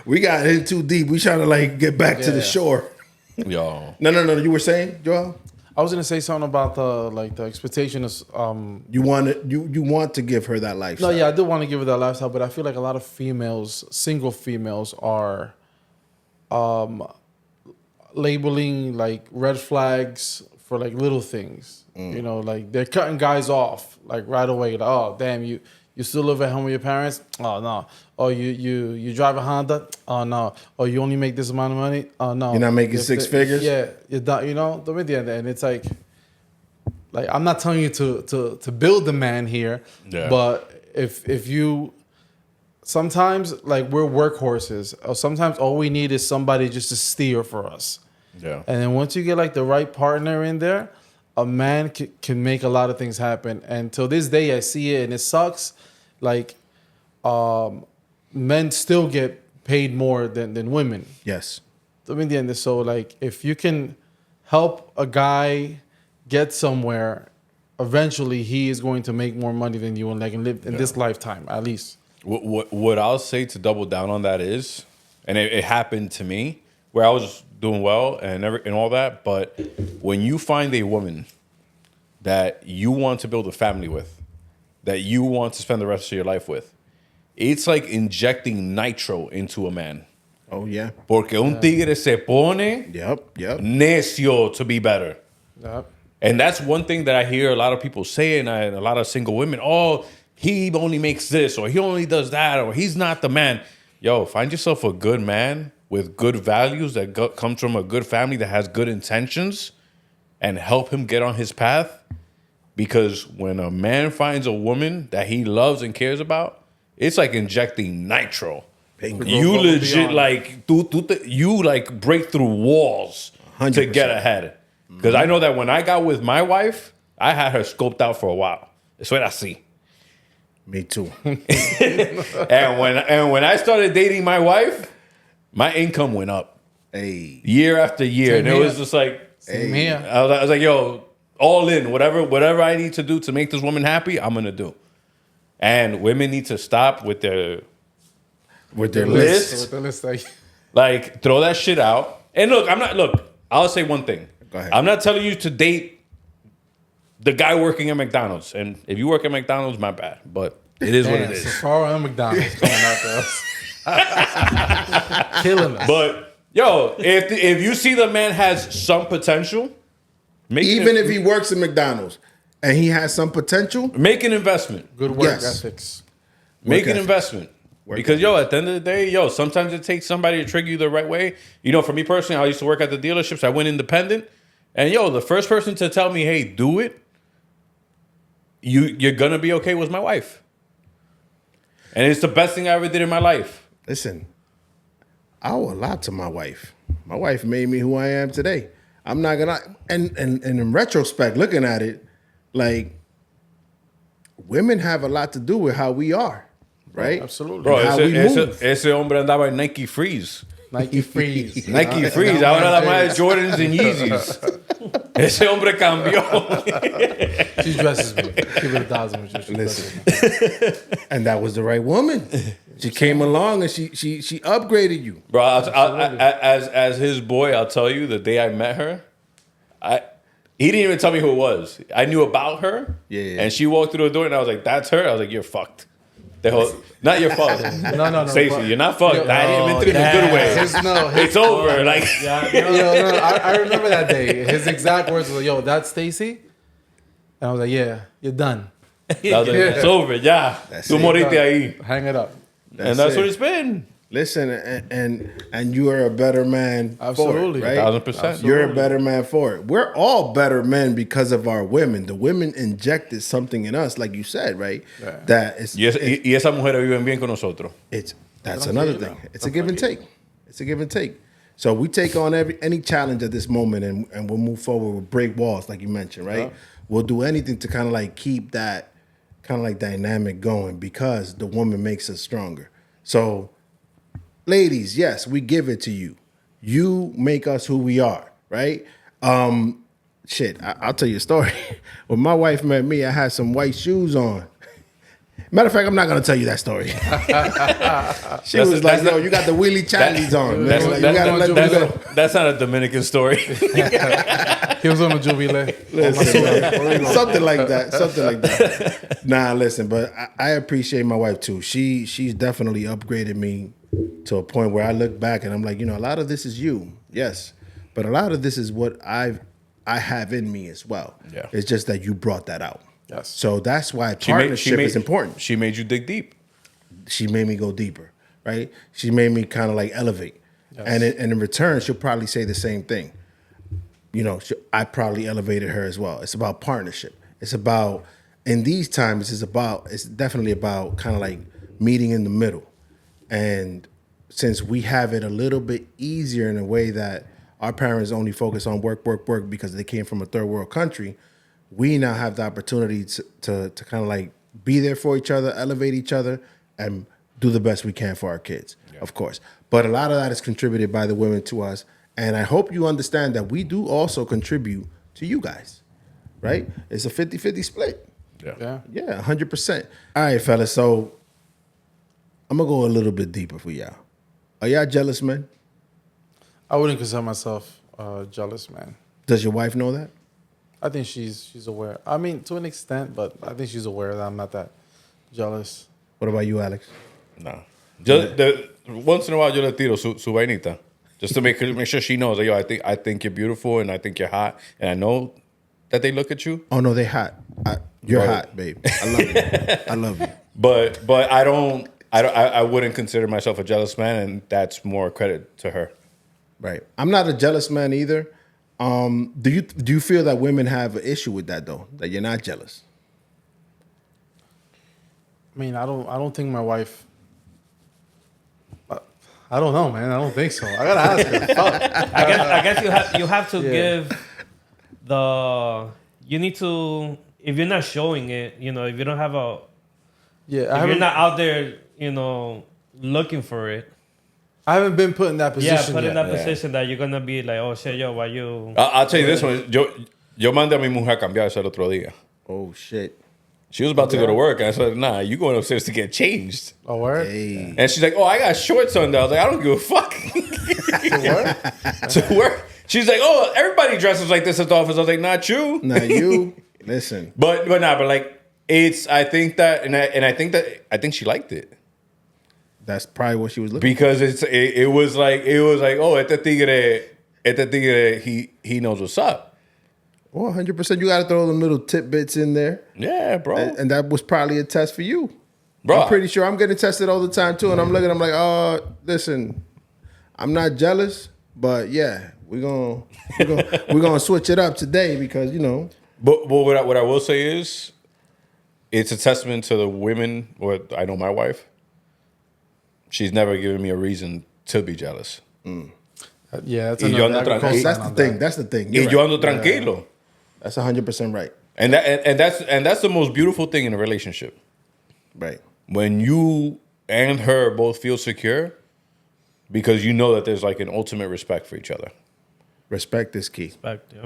Speaker 1: We got in too deep. We trying to like get back to the
Speaker 3: Yeah.
Speaker 1: shore.
Speaker 2: Yo.
Speaker 1: No. You were saying, Joel?
Speaker 3: I was gonna say something about the expectation is
Speaker 1: You want to give her that lifestyle.
Speaker 3: No, yeah, I do want to give her that lifestyle, but I feel like a lot of females, single females, are labeling like red flags for like little things. Like they're cutting guys off like right away. Like, oh, damn, you still live at home with your parents? Oh no. Oh, you drive a Honda? Oh no. Oh, you only make this amount of money? Oh no.
Speaker 1: You're not making six figures?
Speaker 3: Yeah, you're done. And it's like I'm not telling you to build the man here, but if you sometimes like we're workhorses, or sometimes all we need is somebody just to steer for us.
Speaker 2: Yeah.
Speaker 3: And then once you get like the right partner in there, a man can make a lot of things happen. And till this day, I see it, and it sucks. Like, men still get paid more than women.
Speaker 1: Yes.
Speaker 3: So like, if you can help a guy get somewhere, eventually he is going to make more money than you and like live in this lifetime at least.
Speaker 2: What I'll say to double down on that is, and it happened to me where I was doing well and all that, but when you find a woman that you want to build a family with, that you want to spend the rest of your life with, it's like injecting nitro into a man.
Speaker 1: Oh, yeah.
Speaker 2: Porque un tigre se pone
Speaker 1: Yep.
Speaker 2: necio to be better.
Speaker 3: Yep.
Speaker 2: And that's one thing that I hear a lot of people say, and a lot of single women, oh, he only makes this, or he only does that, or he's not the man. Yo, find yourself a good man with good values that comes from a good family that has good intentions, and help him get on his path. Because when a man finds a woman that he loves and cares about, it's like injecting nitro. You legit like you like break through walls 100%. To get ahead. Because I know that when I got with my wife, I had her scoped out for a while. That's what I see.
Speaker 1: Me too.
Speaker 2: and when I started dating my wife, my income went up.
Speaker 1: Hey.
Speaker 2: Year after year.
Speaker 3: Same
Speaker 2: and
Speaker 3: here.
Speaker 2: it was just like,
Speaker 3: Same here.
Speaker 2: I was like, yo, all in. Whatever I need to do to make this woman happy, I'm gonna do. And women need to stop with their list. Like, throw that shit out. And look, I'll say one thing.
Speaker 1: Go ahead.
Speaker 2: I'm not telling you to date the guy working at McDonald's. And if you work at McDonald's, my bad. But it is what it is.
Speaker 3: Sephora and McDonald's coming out to us. Killing us.
Speaker 2: But, yo, if you see the man has some potential,
Speaker 1: even if he works at McDonald's and he has some potential,
Speaker 2: make an investment.
Speaker 3: Good work ethics.
Speaker 2: Make an investment. Because, yo, at the end of the day, sometimes it takes somebody to trigger you the right way. You know, for me personally, I used to work at the dealerships. I went independent. And, the first person to tell me, hey, do it, you're going to be okay, was my wife. And it's the best thing I ever did in my life.
Speaker 1: Listen, I owe a lot to my wife. My wife made me who I am today. I'm not going to... And in retrospect, looking at it, like, women have a lot to do with how we are. Right?
Speaker 3: Absolutely.
Speaker 2: Bro, ese hombre andaba en Nike Freeze.
Speaker 3: Nike Freeze.
Speaker 2: Nike Freeze. Ahora la madre Jordans and Yeezys. Ese hombre cambió.
Speaker 3: She dresses me. Give it 1,000.
Speaker 1: Listen. And that was the right woman. She came along and she upgraded you.
Speaker 2: Bro, as his boy, I'll tell you, the day I met her, he didn't even tell me who it was. I knew about her.
Speaker 1: Yeah.
Speaker 2: And she walked through the door and I was like, that's her? I was like, you're fucked. Not your fault.
Speaker 3: No.
Speaker 2: Stacey, you're not fucked. I didn't mean it in a good way. It's over. Like,
Speaker 3: I remember that day. His exact words were, "Yo, that's Stacey," and I was like, "Yeah, you're done.
Speaker 2: I was like, it's over. Ya, tú moriste ahí."
Speaker 3: Hang it up."
Speaker 2: And that's what it's been.
Speaker 1: Listen, and you are a better man
Speaker 3: Absolutely.
Speaker 1: for it, right?
Speaker 2: 1,000%.
Speaker 1: You're a better man for it. We're all better men because of our women. The women injected something in us, like you said, right?
Speaker 3: Yeah.
Speaker 1: That is,
Speaker 2: Y esas mujeres viven bien con nosotros.
Speaker 1: That's another thing. It's a give and take. It's a give and take. So we take on any challenge at this moment, and we'll move forward. We'll break walls, like you mentioned, right?
Speaker 3: Yeah.
Speaker 1: We'll do anything to kind of like keep that kind of like dynamic going because the woman makes us stronger. So, ladies, yes, we give it to you. You make us who we are, right? I'll tell you a story. When my wife met me, I had some white shoes on. Matter of fact, I'm not going to tell you that story. She was like, yo, you got the Wheelie Charlies on.
Speaker 2: That's not a Dominican story.
Speaker 3: He was on a jubilee.
Speaker 1: Something like that. Nah, listen, but I appreciate my wife too. She's definitely upgraded me to a point where I look back and I'm like, a lot of this is you, yes, but a lot of this is what I have in me as well.
Speaker 2: Yeah.
Speaker 1: It's just that you brought that out.
Speaker 3: Yes.
Speaker 1: So that's why partnership is important.
Speaker 2: She made you dig deep.
Speaker 1: She made me go deeper, right? She made me kind of like elevate. Yes. And in return, she'll probably say the same thing. I probably elevated her as well. It's about partnership. It's about, in these times, it's definitely about kind of like meeting in the middle. And since we have it a little bit easier in a way that our parents only focus on work because they came from a third world country, we now have the opportunity to kind of like be there for each other, elevate each other, and do the best we can for our kids, of course. But a lot of that is contributed by the women to us, And I hope you understand that we do also contribute to you guys, right? It's a 50-50 split.
Speaker 3: Yeah.
Speaker 1: Yeah, 100%. All right, fellas. So I'm going to go a little bit deeper for y'all. Are y'all jealous, men?
Speaker 3: I wouldn't consider myself jealous, man.
Speaker 1: Does your wife know that?
Speaker 3: I think she's aware. I mean, to an extent, but I think she's aware that I'm not that jealous.
Speaker 1: What about you, Alex?
Speaker 2: No. Once in a while, yo le tiro su vainita. Just to make sure she knows that, yo, I think you're beautiful and I think you're hot. And I know that they look at you.
Speaker 1: Oh, no, they hot. You're hot, babe. I love you. I love you.
Speaker 2: But I wouldn't consider myself a jealous man, and that's more credit to her.
Speaker 1: Right. I'm not a jealous man either. Do you feel that women have an issue with that though? That you're not jealous?
Speaker 3: I mean, I don't think my wife. I don't know, man. I don't think so. I gotta ask her. Fuck.
Speaker 4: I guess you have to give the. You need to, if you're not showing it, you know, if you don't have a.
Speaker 3: Yeah,
Speaker 4: if you're not out there, you know, looking for it.
Speaker 3: I haven't been put in that position.
Speaker 4: Yeah, put in
Speaker 3: yet.
Speaker 4: that position that you're gonna be like, oh shit, yo, why you?
Speaker 2: I'll tell you this one. Yo mandé a mi mujer a cambiarse el otro día.
Speaker 1: Oh shit.
Speaker 2: She was about to go to work, and I said, nah, you going upstairs to get changed.
Speaker 3: A word?
Speaker 1: Hey.
Speaker 2: And she's like, oh, I got shorts on there. I was like, I don't give a fuck. To work? She's like, oh, everybody dresses like this at the office. I was like, not you.
Speaker 1: Not you. Listen.
Speaker 2: But like, it's, I think that she liked it.
Speaker 1: That's probably what she was looking
Speaker 2: Because it was like, oh, este tigre, he knows what's up.
Speaker 1: for. Well, 100%. You got to throw them little tidbits in there.
Speaker 2: Yeah, bro.
Speaker 1: And that was probably a test for you.
Speaker 2: Bro.
Speaker 1: I'm pretty sure I'm getting tested all the time too. And I'm looking, I'm like, oh, listen, I'm not jealous, but yeah, we're gonna switch it up today because, you know.
Speaker 2: But what I will say is, it's a testament to the women, or I know my wife. She's never given me a reason to be jealous.
Speaker 3: Yeah, that's
Speaker 2: Y yo
Speaker 3: another.
Speaker 2: ando tranquilo.
Speaker 1: That's the thing. That's the thing.
Speaker 2: Y
Speaker 1: You're
Speaker 2: yo
Speaker 1: right.
Speaker 2: ando tranquilo.
Speaker 1: That's 100% right.
Speaker 2: And that's the most beautiful thing in a relationship.
Speaker 1: Right.
Speaker 2: When you and her both feel secure, because you know that there's like an ultimate respect for each other.
Speaker 1: Respect is key.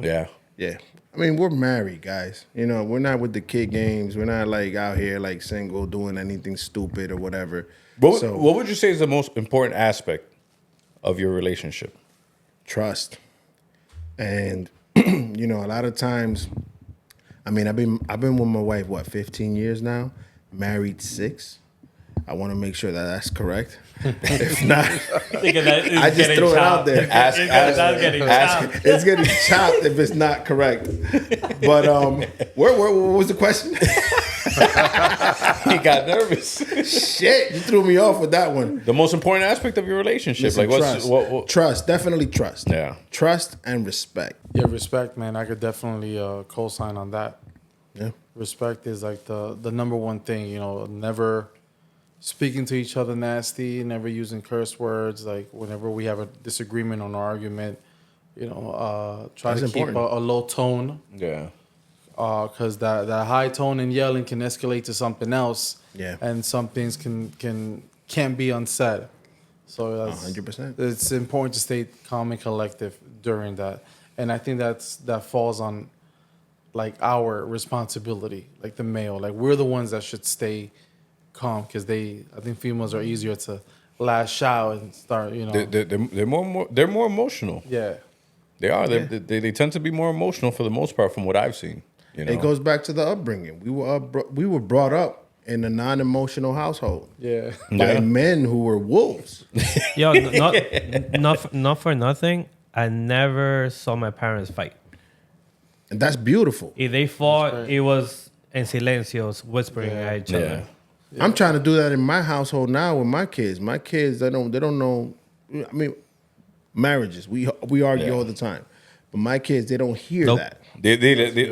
Speaker 2: Yeah.
Speaker 1: Yeah. I mean, we're married, guys. You know, we're not with the kid games. We're not like out here like single doing anything stupid or whatever.
Speaker 2: What
Speaker 1: So
Speaker 2: would you say is the most important aspect of your relationship?
Speaker 1: trust. And you know, a lot of times, I mean, I've been with my wife, what, 15 years now? Married 6. I want to make sure that that's correct. If not, I just throw it out there. It's getting chopped if it's not correct. But what was the question?
Speaker 2: He got nervous.
Speaker 1: Shit, you threw me off with that one.
Speaker 2: The most important aspect of your relationship,
Speaker 1: Listen,
Speaker 2: like
Speaker 1: trust.
Speaker 2: what?
Speaker 1: Trust, definitely trust.
Speaker 2: Yeah.
Speaker 1: Trust and respect.
Speaker 3: Yeah, respect, man. I could definitely co-sign on that.
Speaker 1: Yeah.
Speaker 3: Respect is like the number one thing. You know, never speaking to each other nasty, never using curse words. Like whenever we have a disagreement or an argument, you know, try
Speaker 1: That's
Speaker 3: to keep
Speaker 1: important.
Speaker 3: a low tone.
Speaker 2: Yeah.
Speaker 3: Because that high tone and yelling can escalate to something else.
Speaker 1: Yeah.
Speaker 3: And some things can't be unsaid. So that's
Speaker 1: 100%.
Speaker 3: It's important to stay calm and collective during that. And I think that falls on like our responsibility, like the male. Like we're the ones that should stay calm because I think females are easier to lash out and start, you know.
Speaker 2: They're more emotional.
Speaker 3: Yeah.
Speaker 2: They are. They tend to be more emotional for the most part, from what I've seen. You know?
Speaker 1: It goes back to the upbringing. We were brought up in a non-emotional household
Speaker 3: Yeah.
Speaker 1: by men who were wolves.
Speaker 4: Yo, not for nothing. I never saw my parents fight.
Speaker 1: And that's beautiful.
Speaker 4: If they fought, it was en silencios, whispering at each other.
Speaker 1: I'm trying to do that in my household now with my kids. My kids, they don't know. I mean, marriages, we argue all the time. But my kids, they don't hear that.
Speaker 2: They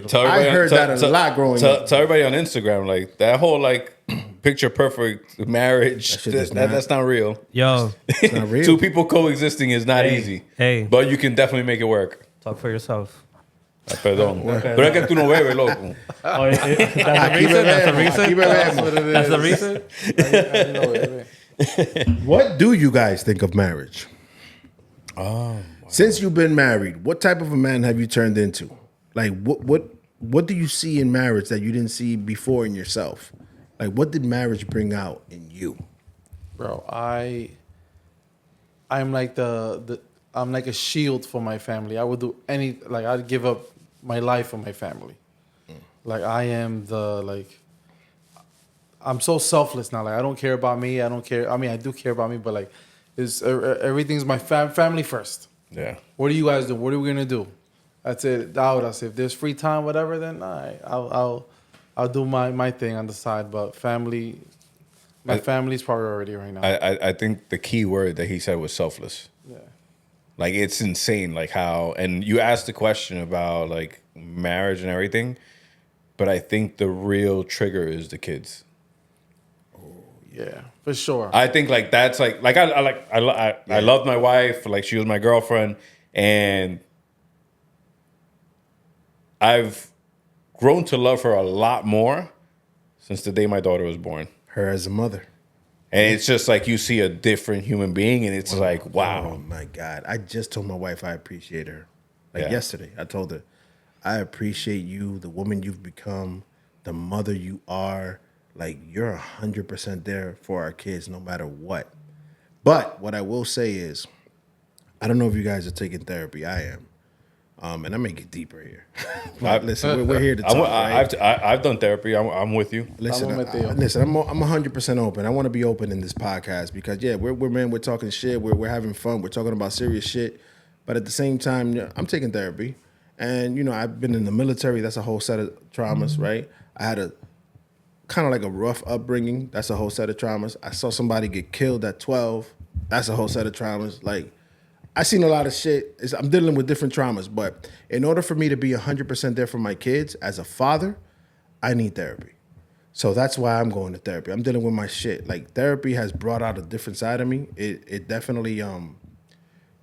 Speaker 2: tell
Speaker 1: I heard that a lot growing up.
Speaker 2: Tell everybody on Instagram, like that whole like picture perfect marriage. That's not real.
Speaker 4: Yo,
Speaker 1: It's not real.
Speaker 2: Two people coexisting is not easy.
Speaker 4: Hey.
Speaker 2: But you can definitely make it work.
Speaker 4: talk for yourself.
Speaker 2: Perdón. Pero es que tú no bebes, loco.
Speaker 4: Oh, that's the reason? That's the reason?
Speaker 1: What do you guys think of marriage? Since you've been married, what type of a man have you turned into? Like, what do you see in marriage that you didn't see before in yourself? Like, what did marriage bring out in you?
Speaker 3: Bro, I'm like I'm like a shield for my family. I would do I'd give up my life for my family. Like I am I'm so selfless now. Like I don't care about me. I don't care. I mean, I do care about me, but like, everything's my family first.
Speaker 2: Yeah.
Speaker 3: What do you guys do? What are we gonna do? That's it. I say if there's free time, whatever, then I'll do my thing on the side. But family's priority right now.
Speaker 2: I think the key word that he said was selfless.
Speaker 3: Yeah.
Speaker 2: Like it's insane, like how, and you asked the question about like marriage and everything, but I think the real trigger is the kids.
Speaker 3: Yeah, for sure.
Speaker 2: I think like that's like I loved my wife, like she was my girlfriend, and I've grown to love her a lot more since the day my daughter was born.
Speaker 1: Her as a mother.
Speaker 2: And it's just like you see a different human being, and it's like, wow.
Speaker 1: Oh my God. I just told my wife I appreciate her. Like yesterday, I told her, I appreciate you, the woman you've become, the mother you are. Like, you're 100% there for our kids no matter what. But what I will say is, I don't know if you guys are taking therapy. I am. And I may get deeper here. But listen, we're here to talk. Right?
Speaker 2: I've done therapy. I'm with you.
Speaker 1: Listen, I'm 100% open. I want to be open in this podcast because, we're men. We're talking shit. We're having fun. We're talking about serious shit. But at the same time, I'm taking therapy. And, I've been in the military. That's a whole set of traumas, right? I had a kind of like a rough upbringing. That's a whole set of traumas. I saw somebody get killed at 12. That's a whole set of traumas. Like, I seen a lot of shit. I'm dealing with different traumas. But in order for me to be 100% there for my kids as a father, I need therapy. So that's why I'm going to therapy. I'm dealing with my shit. Like, therapy has brought out a different side of me. It definitely, kind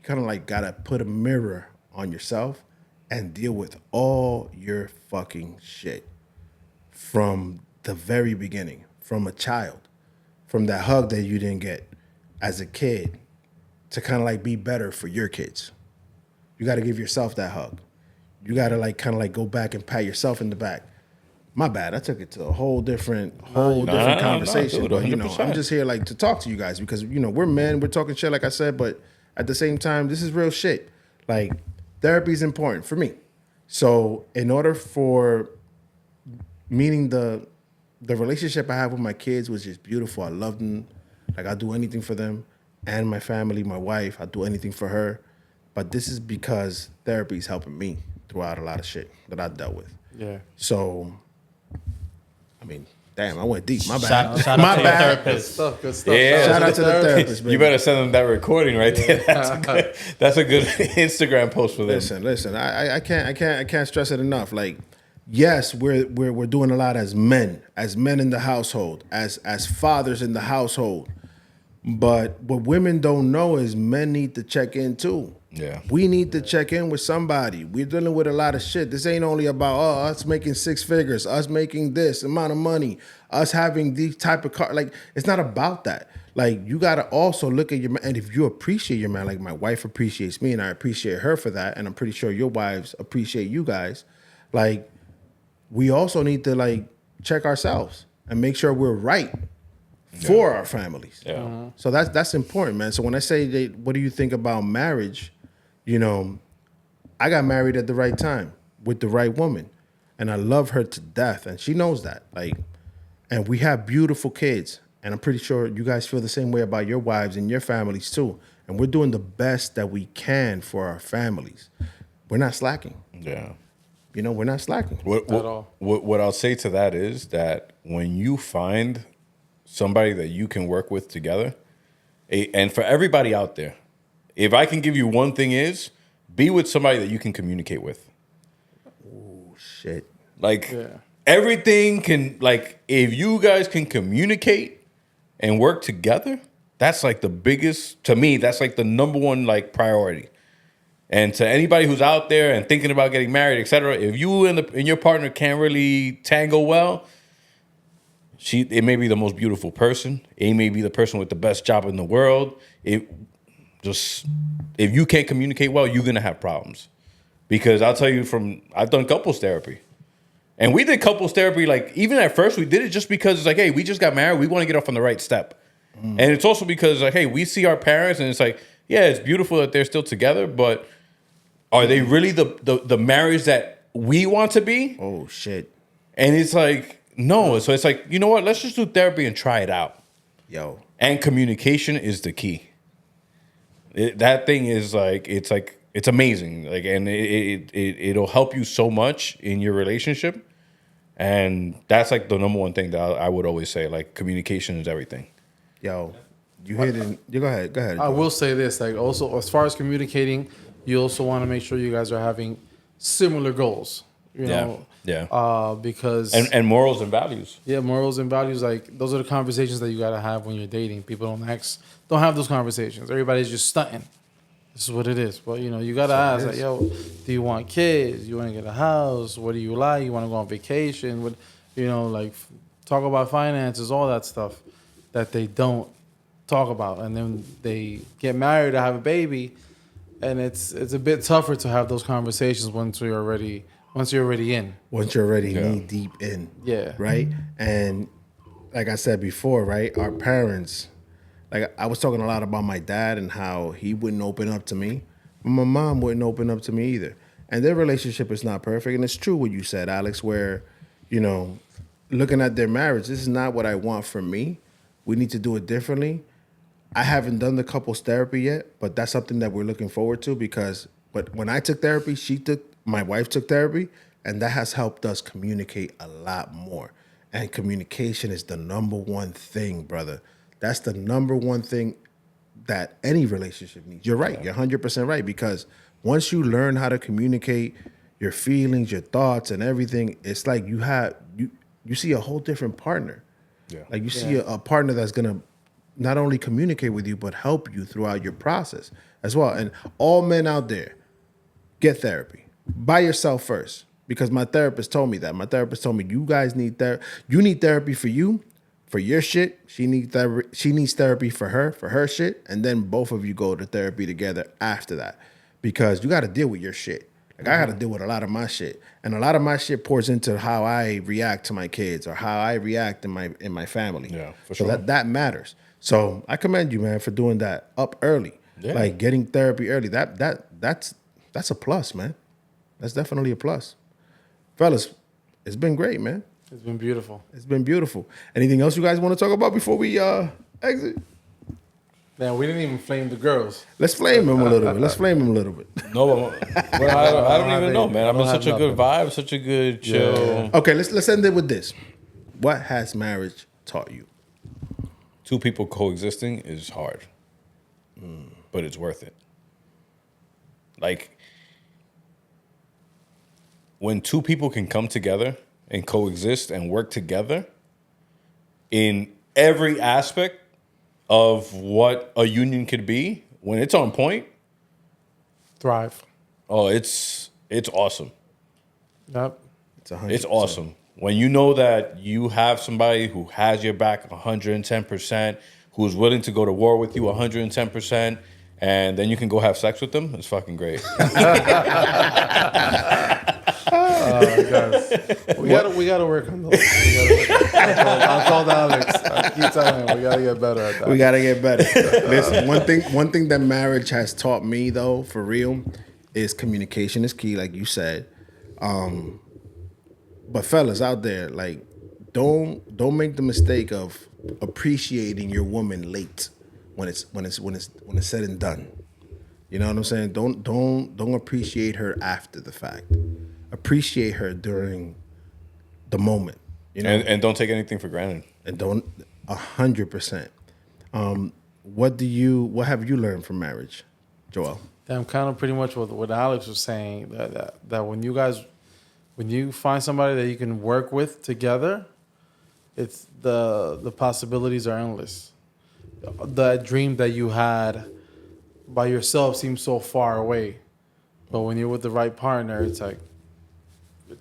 Speaker 1: of like got to put a mirror on yourself and deal with all your fucking shit from the very beginning, from a child, from that hug that you didn't get as a kid to kind of like be better for your kids. You got to give yourself that hug. You got to like kind of like go back and pat yourself in the back. My bad. I took it to a whole different conversation.
Speaker 2: Dude,
Speaker 1: but I'm just here like to talk to you guys because we're men. We're talking shit like I said, but at the same time, this is real shit. Like therapy is important for me. So in order for meaning the relationship I have with my kids was just beautiful. I love them. Like I'll do anything for them and my family, my wife. I'll do anything for her. But this is because therapy is helping me throughout a lot of shit that I've dealt with.
Speaker 3: Yeah.
Speaker 1: So, I mean, damn, I went deep. My bad.
Speaker 4: Shout
Speaker 1: My
Speaker 4: out to
Speaker 1: bad.
Speaker 4: your therapist.
Speaker 3: Good stuff.
Speaker 2: Yeah.
Speaker 1: Shout out to the therapist, baby.
Speaker 2: You better send them that recording right there. That's a good Instagram post for them.
Speaker 1: Listen. I can't stress it enough. Like, yes, we're doing a lot as men in the household, as fathers in the household. But what women don't know is men need to check in too.
Speaker 2: Yeah.
Speaker 1: We need to check in with somebody. We're dealing with a lot of shit. This ain't only about us making six figures, us making this amount of money, us having these type of car. Like, it's not about that. Like, you got to also look at your man. And if you appreciate your man, like my wife appreciates me and I appreciate her for that, and I'm pretty sure your wives appreciate you guys, like, we also need to, like, check ourselves and make sure we're right for our families.
Speaker 2: Yeah.
Speaker 1: So that's important, man. So when I say, what do you think about marriage? I got married at the right time with the right woman, and I love her to death, and she knows that. Like, and we have beautiful kids, and I'm pretty sure you guys feel the same way about your wives and your families too. And we're doing the best that we can for our families. We're not slacking.
Speaker 2: Yeah.
Speaker 1: We're not slacking.
Speaker 3: At all.
Speaker 2: What I'll say to that is that when you find somebody that you can work with together, and for everybody out there, if I can give you one thing is, be with somebody that you can communicate with.
Speaker 1: Oh, shit.
Speaker 2: Like, everything can, like, if you guys can communicate and work together, that's like the biggest, to me, that's like the number one, like, priority. And to anybody who's out there and thinking about getting married, etc., if you and your partner can't really tango well, it may be the most beautiful person. It may be the person with the best job in the world. just if you can't communicate well, you're gonna have problems. Because I'll tell you, I've done couples therapy, and we did couples therapy. Like even at first, we did it just because it's like, hey, we just got married, we want to get off on the right step, and it's also because like, hey, we see our parents, and it's like, yeah, it's beautiful that they're still together, but are they really the marriage that we want to be?
Speaker 1: Oh shit.
Speaker 2: And it's like, no. So it's like, you know what? Let's just do therapy and try it out.
Speaker 1: Yo.
Speaker 2: And communication is the key. That thing is like, it's amazing. Like, and it'll help you so much in your relationship. And that's like the number one thing that I would always say. Like, communication is everything.
Speaker 1: Yo, you hit it. You go ahead. Go ahead.
Speaker 3: I will say this, like also as far as communicating, you also want to make sure you guys are having similar goals. You know, because
Speaker 2: and morals and values.
Speaker 3: Yeah, morals and values. Like those are the conversations that you gotta have when you're dating. People don't have those conversations. Everybody's just stunting. This is what it is. But you know, you gotta ask, like, yo, do you want kids? You want to get a house? What do you like? You want to go on vacation? What, you know, like talk about finances, all that stuff that they don't talk about, and then they get married to have a baby, and it's a bit tougher to have those conversations once you're already in.
Speaker 1: Once you're already knee deep in.
Speaker 3: Yeah.
Speaker 1: Right? And like I said before, right? Our parents, like I was talking a lot about my dad and how he wouldn't open up to me. But my mom wouldn't open up to me either. And their relationship is not perfect. And it's true what you said, Alex, where, you know, looking at their marriage, this is not what I want for me. We need to do it differently. I haven't done the couples therapy yet, but that's something that we're looking forward to but when I took therapy, my wife took therapy, and that has helped us communicate a lot more. And communication is the number one thing, brother. That's the number one thing that any relationship needs. You're right. You're 100% right, because once you learn how to communicate your feelings, your thoughts, and everything, it's like you see a whole different partner. Yeah. Like you see a partner that's going to not only communicate with you, but help you throughout your process as well. And all men out there, get therapy. By yourself first. Because my therapist told me that. My therapist told me, you guys need therapy. You need therapy for you, for your shit. She needs therapy for her shit. And then both of you go to therapy together after that. Because you got to deal with your shit. Like I got to deal with a lot of my shit. And a lot of my shit pours into how I react to my kids or how I react in my family. Yeah, for sure. So that matters. So I commend you, man, for doing that up early. Yeah. Like getting therapy early. That's a plus, man. That's definitely a plus. Fellas, it's been great, man.
Speaker 3: It's been beautiful.
Speaker 1: It's been beautiful. Anything else you guys want to talk about before we exit?
Speaker 3: Man, we didn't even flame the girls.
Speaker 1: Let's flame them a little bit.
Speaker 2: No, well, I don't even know, man. I've been such a good vibe, such a good chill.
Speaker 1: Yeah. Okay, let's end it with this. What has marriage taught you?
Speaker 2: Two people coexisting is hard, but it's worth it. Like, when two people can come together and coexist and work together in every aspect of what a union could be, when it's on point,
Speaker 3: thrive.
Speaker 2: Oh, it's awesome.
Speaker 3: Yep.
Speaker 2: It's awesome. When you know that you have somebody who has your back 110%, who's willing to go to war with you 110%, and then you can go have sex with them, it's fucking great.
Speaker 3: Guys, we gotta work on those. I told Alex. I keep telling him we gotta get better at that.
Speaker 1: We gotta get better. Listen, one thing that marriage has taught me, though, for real, is communication is key, like you said. But fellas out there, like, don't make the mistake of appreciating your woman late when it's said and done. You know what I'm saying? Don't appreciate her after the fact. Appreciate her during the moment, you know,
Speaker 2: and don't take anything for granted.
Speaker 1: And don't 100%. What have you learned from marriage, Joel?
Speaker 3: I'm kind of pretty much what Alex was saying, that when you find somebody that you can work with together, it's the possibilities are endless. That dream that you had by yourself seems so far away, but when you're with the right partner, it's like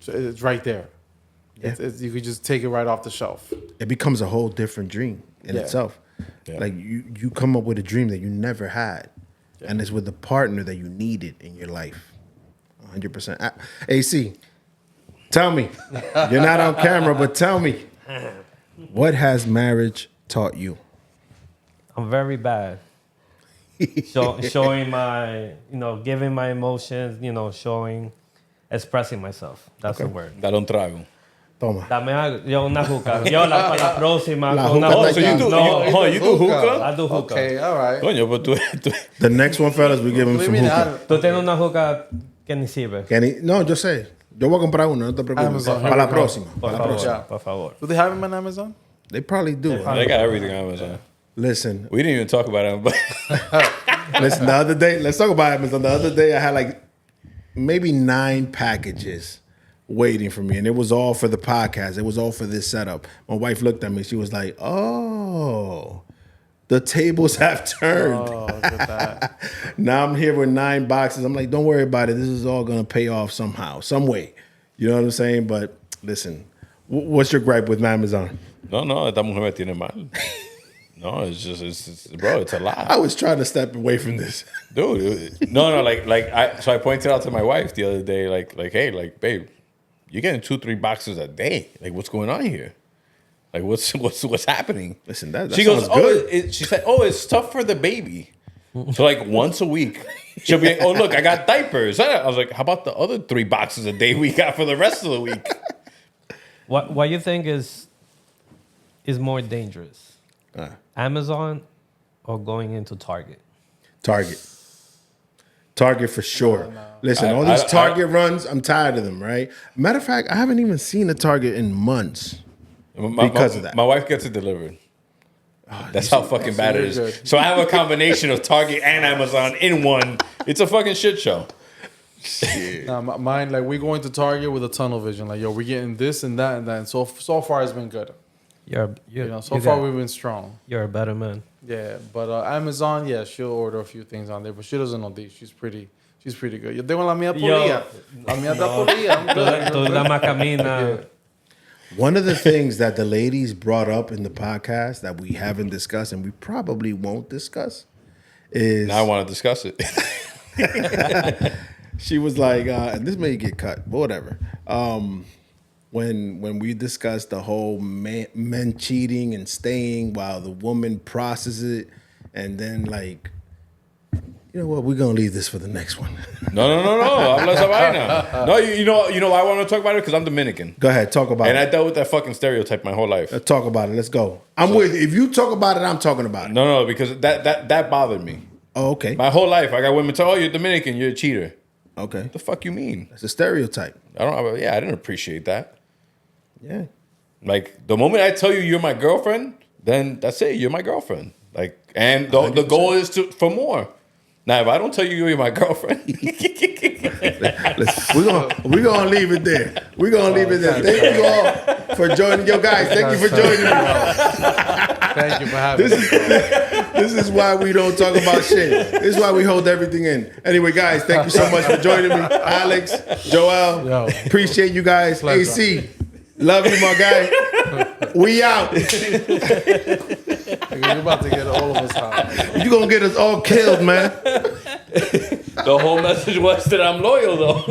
Speaker 3: it's right there. Yeah. You could just take it right off the shelf.
Speaker 1: It becomes a whole different dream in itself. Yeah. Like you come up with a dream that you never had, and it's with the partner that you needed in your life. 100%. AC, tell me. You're not on camera, but tell me. What has marriage taught you?
Speaker 4: I'm very bad. Showing my, giving my emotions, expressing myself. That's the word.
Speaker 2: Dale un trago.
Speaker 1: Toma.
Speaker 4: Dame algo. Yo una juca. Yo para la próxima.
Speaker 1: La
Speaker 4: con una
Speaker 1: juca
Speaker 2: Oh, so you do, you do hookah?
Speaker 4: I do hookah.
Speaker 3: Okay, all right.
Speaker 2: Coño, but tú...
Speaker 1: The next one, fellas, we give him some hookah.
Speaker 4: Tú tienes una juca que ni sirve.
Speaker 1: No, yo sé. Yo voy a comprar uno, no te preocupes.
Speaker 3: Amazon.
Speaker 1: Para la próxima.
Speaker 4: Por
Speaker 1: Para la
Speaker 4: favor,
Speaker 1: próxima.
Speaker 4: por favor.
Speaker 3: Do they have them on Amazon?
Speaker 1: They probably do.
Speaker 2: They got everything on Amazon.
Speaker 1: Listen,
Speaker 2: We didn't even talk about it, but...
Speaker 1: listen, the other day, let's talk about Amazon. The other day, I had like maybe 9 packages waiting for me, and it was all for the podcast. It was all for this setup. My wife looked at me. She was like, oh, the tables have turned.
Speaker 3: Oh, look at that.
Speaker 1: Now I'm here with 9 boxes. I'm like, don't worry about it. This is all going to pay off somehow, some way. You know what I'm saying? But listen, what's your gripe with Amazon?
Speaker 2: No, esta mujer me tiene mal. No, it's bro, it's a lot.
Speaker 1: I was trying to step away from this.
Speaker 2: Dude, no, so I pointed out to my wife the other day, like, hey, like, babe, you're getting 2-3 boxes a day. Like, what's going on here? Like, what's happening?
Speaker 1: Listen, that
Speaker 2: she
Speaker 1: sounds
Speaker 2: goes,
Speaker 1: good.
Speaker 2: she said, it's tough for the baby. So like once a week, she'll be like, oh look, I got diapers. I was like, how about the other 3 boxes a day we got for the rest of the week?
Speaker 4: What you think is more dangerous? Amazon or going into Target?
Speaker 1: Target for sure. Listen, all these Target runs, I'm tired of them, right? Matter of fact, I haven't even seen a Target in months because of that.
Speaker 2: My wife gets it delivered. That's how fucking bad it is.
Speaker 3: good.
Speaker 2: So I have a combination of Target and Amazon in one. It's a fucking shit show.
Speaker 3: Nah, mine, like, we go into Target with a tunnel vision. Like, yo, we're getting this and that and that. And so far, it's been good. So far, we've been strong.
Speaker 4: You're a better man.
Speaker 3: Yeah, but Amazon, yeah, she'll order a few things on there, but she doesn't know these. She's pretty good. Yo tengo la mía polilla. La mía está polilla. I'm good.
Speaker 4: Tú la más camina.
Speaker 1: One of the things that the ladies brought up in the podcast that we haven't discussed and we probably won't discuss is...
Speaker 2: Now I want to discuss it.
Speaker 1: She was like, and this may get cut, but whatever. When we discussed the whole men cheating and staying while the woman processes it, and then like, you know what, we're gonna leave this for the next one.
Speaker 2: No. Habla esa vaina. No, you know why I want to talk about it? Because I'm Dominican.
Speaker 1: Go ahead, talk about
Speaker 2: And
Speaker 1: it.
Speaker 2: I dealt with that fucking stereotype my whole life.
Speaker 1: Let's talk about it. Let's go. I'm with you. If you talk about it, I'm talking about it.
Speaker 2: No, because that bothered me.
Speaker 1: Oh, okay.
Speaker 2: My whole life, I got women tell, oh, you're Dominican, you're a cheater.
Speaker 1: Okay.
Speaker 2: What the fuck you mean?
Speaker 1: That's a stereotype.
Speaker 2: I didn't appreciate that.
Speaker 1: Yeah.
Speaker 2: Like, the moment I tell you you're my girlfriend, then that's it. You're my girlfriend. Like, and the goal is for more. Now, if I don't tell you you're my girlfriend,
Speaker 1: Listen, we're gonna leave it there. We're gonna leave it there. Thank you all for joining. Yo, guys, thank you for joining me.
Speaker 3: Thank you for having me.
Speaker 1: This is why we don't talk about shit. This is why we hold everything in. Anyway, guys, thank you so much for joining me. Alex, Joel,
Speaker 3: Yo.
Speaker 1: appreciate you guys.
Speaker 3: Pleasure.
Speaker 1: AC, love you, my guy. We out.
Speaker 3: You're about to get all of us out.
Speaker 1: You gonna get us all killed, man.
Speaker 2: the whole message was that I'm loyal, though.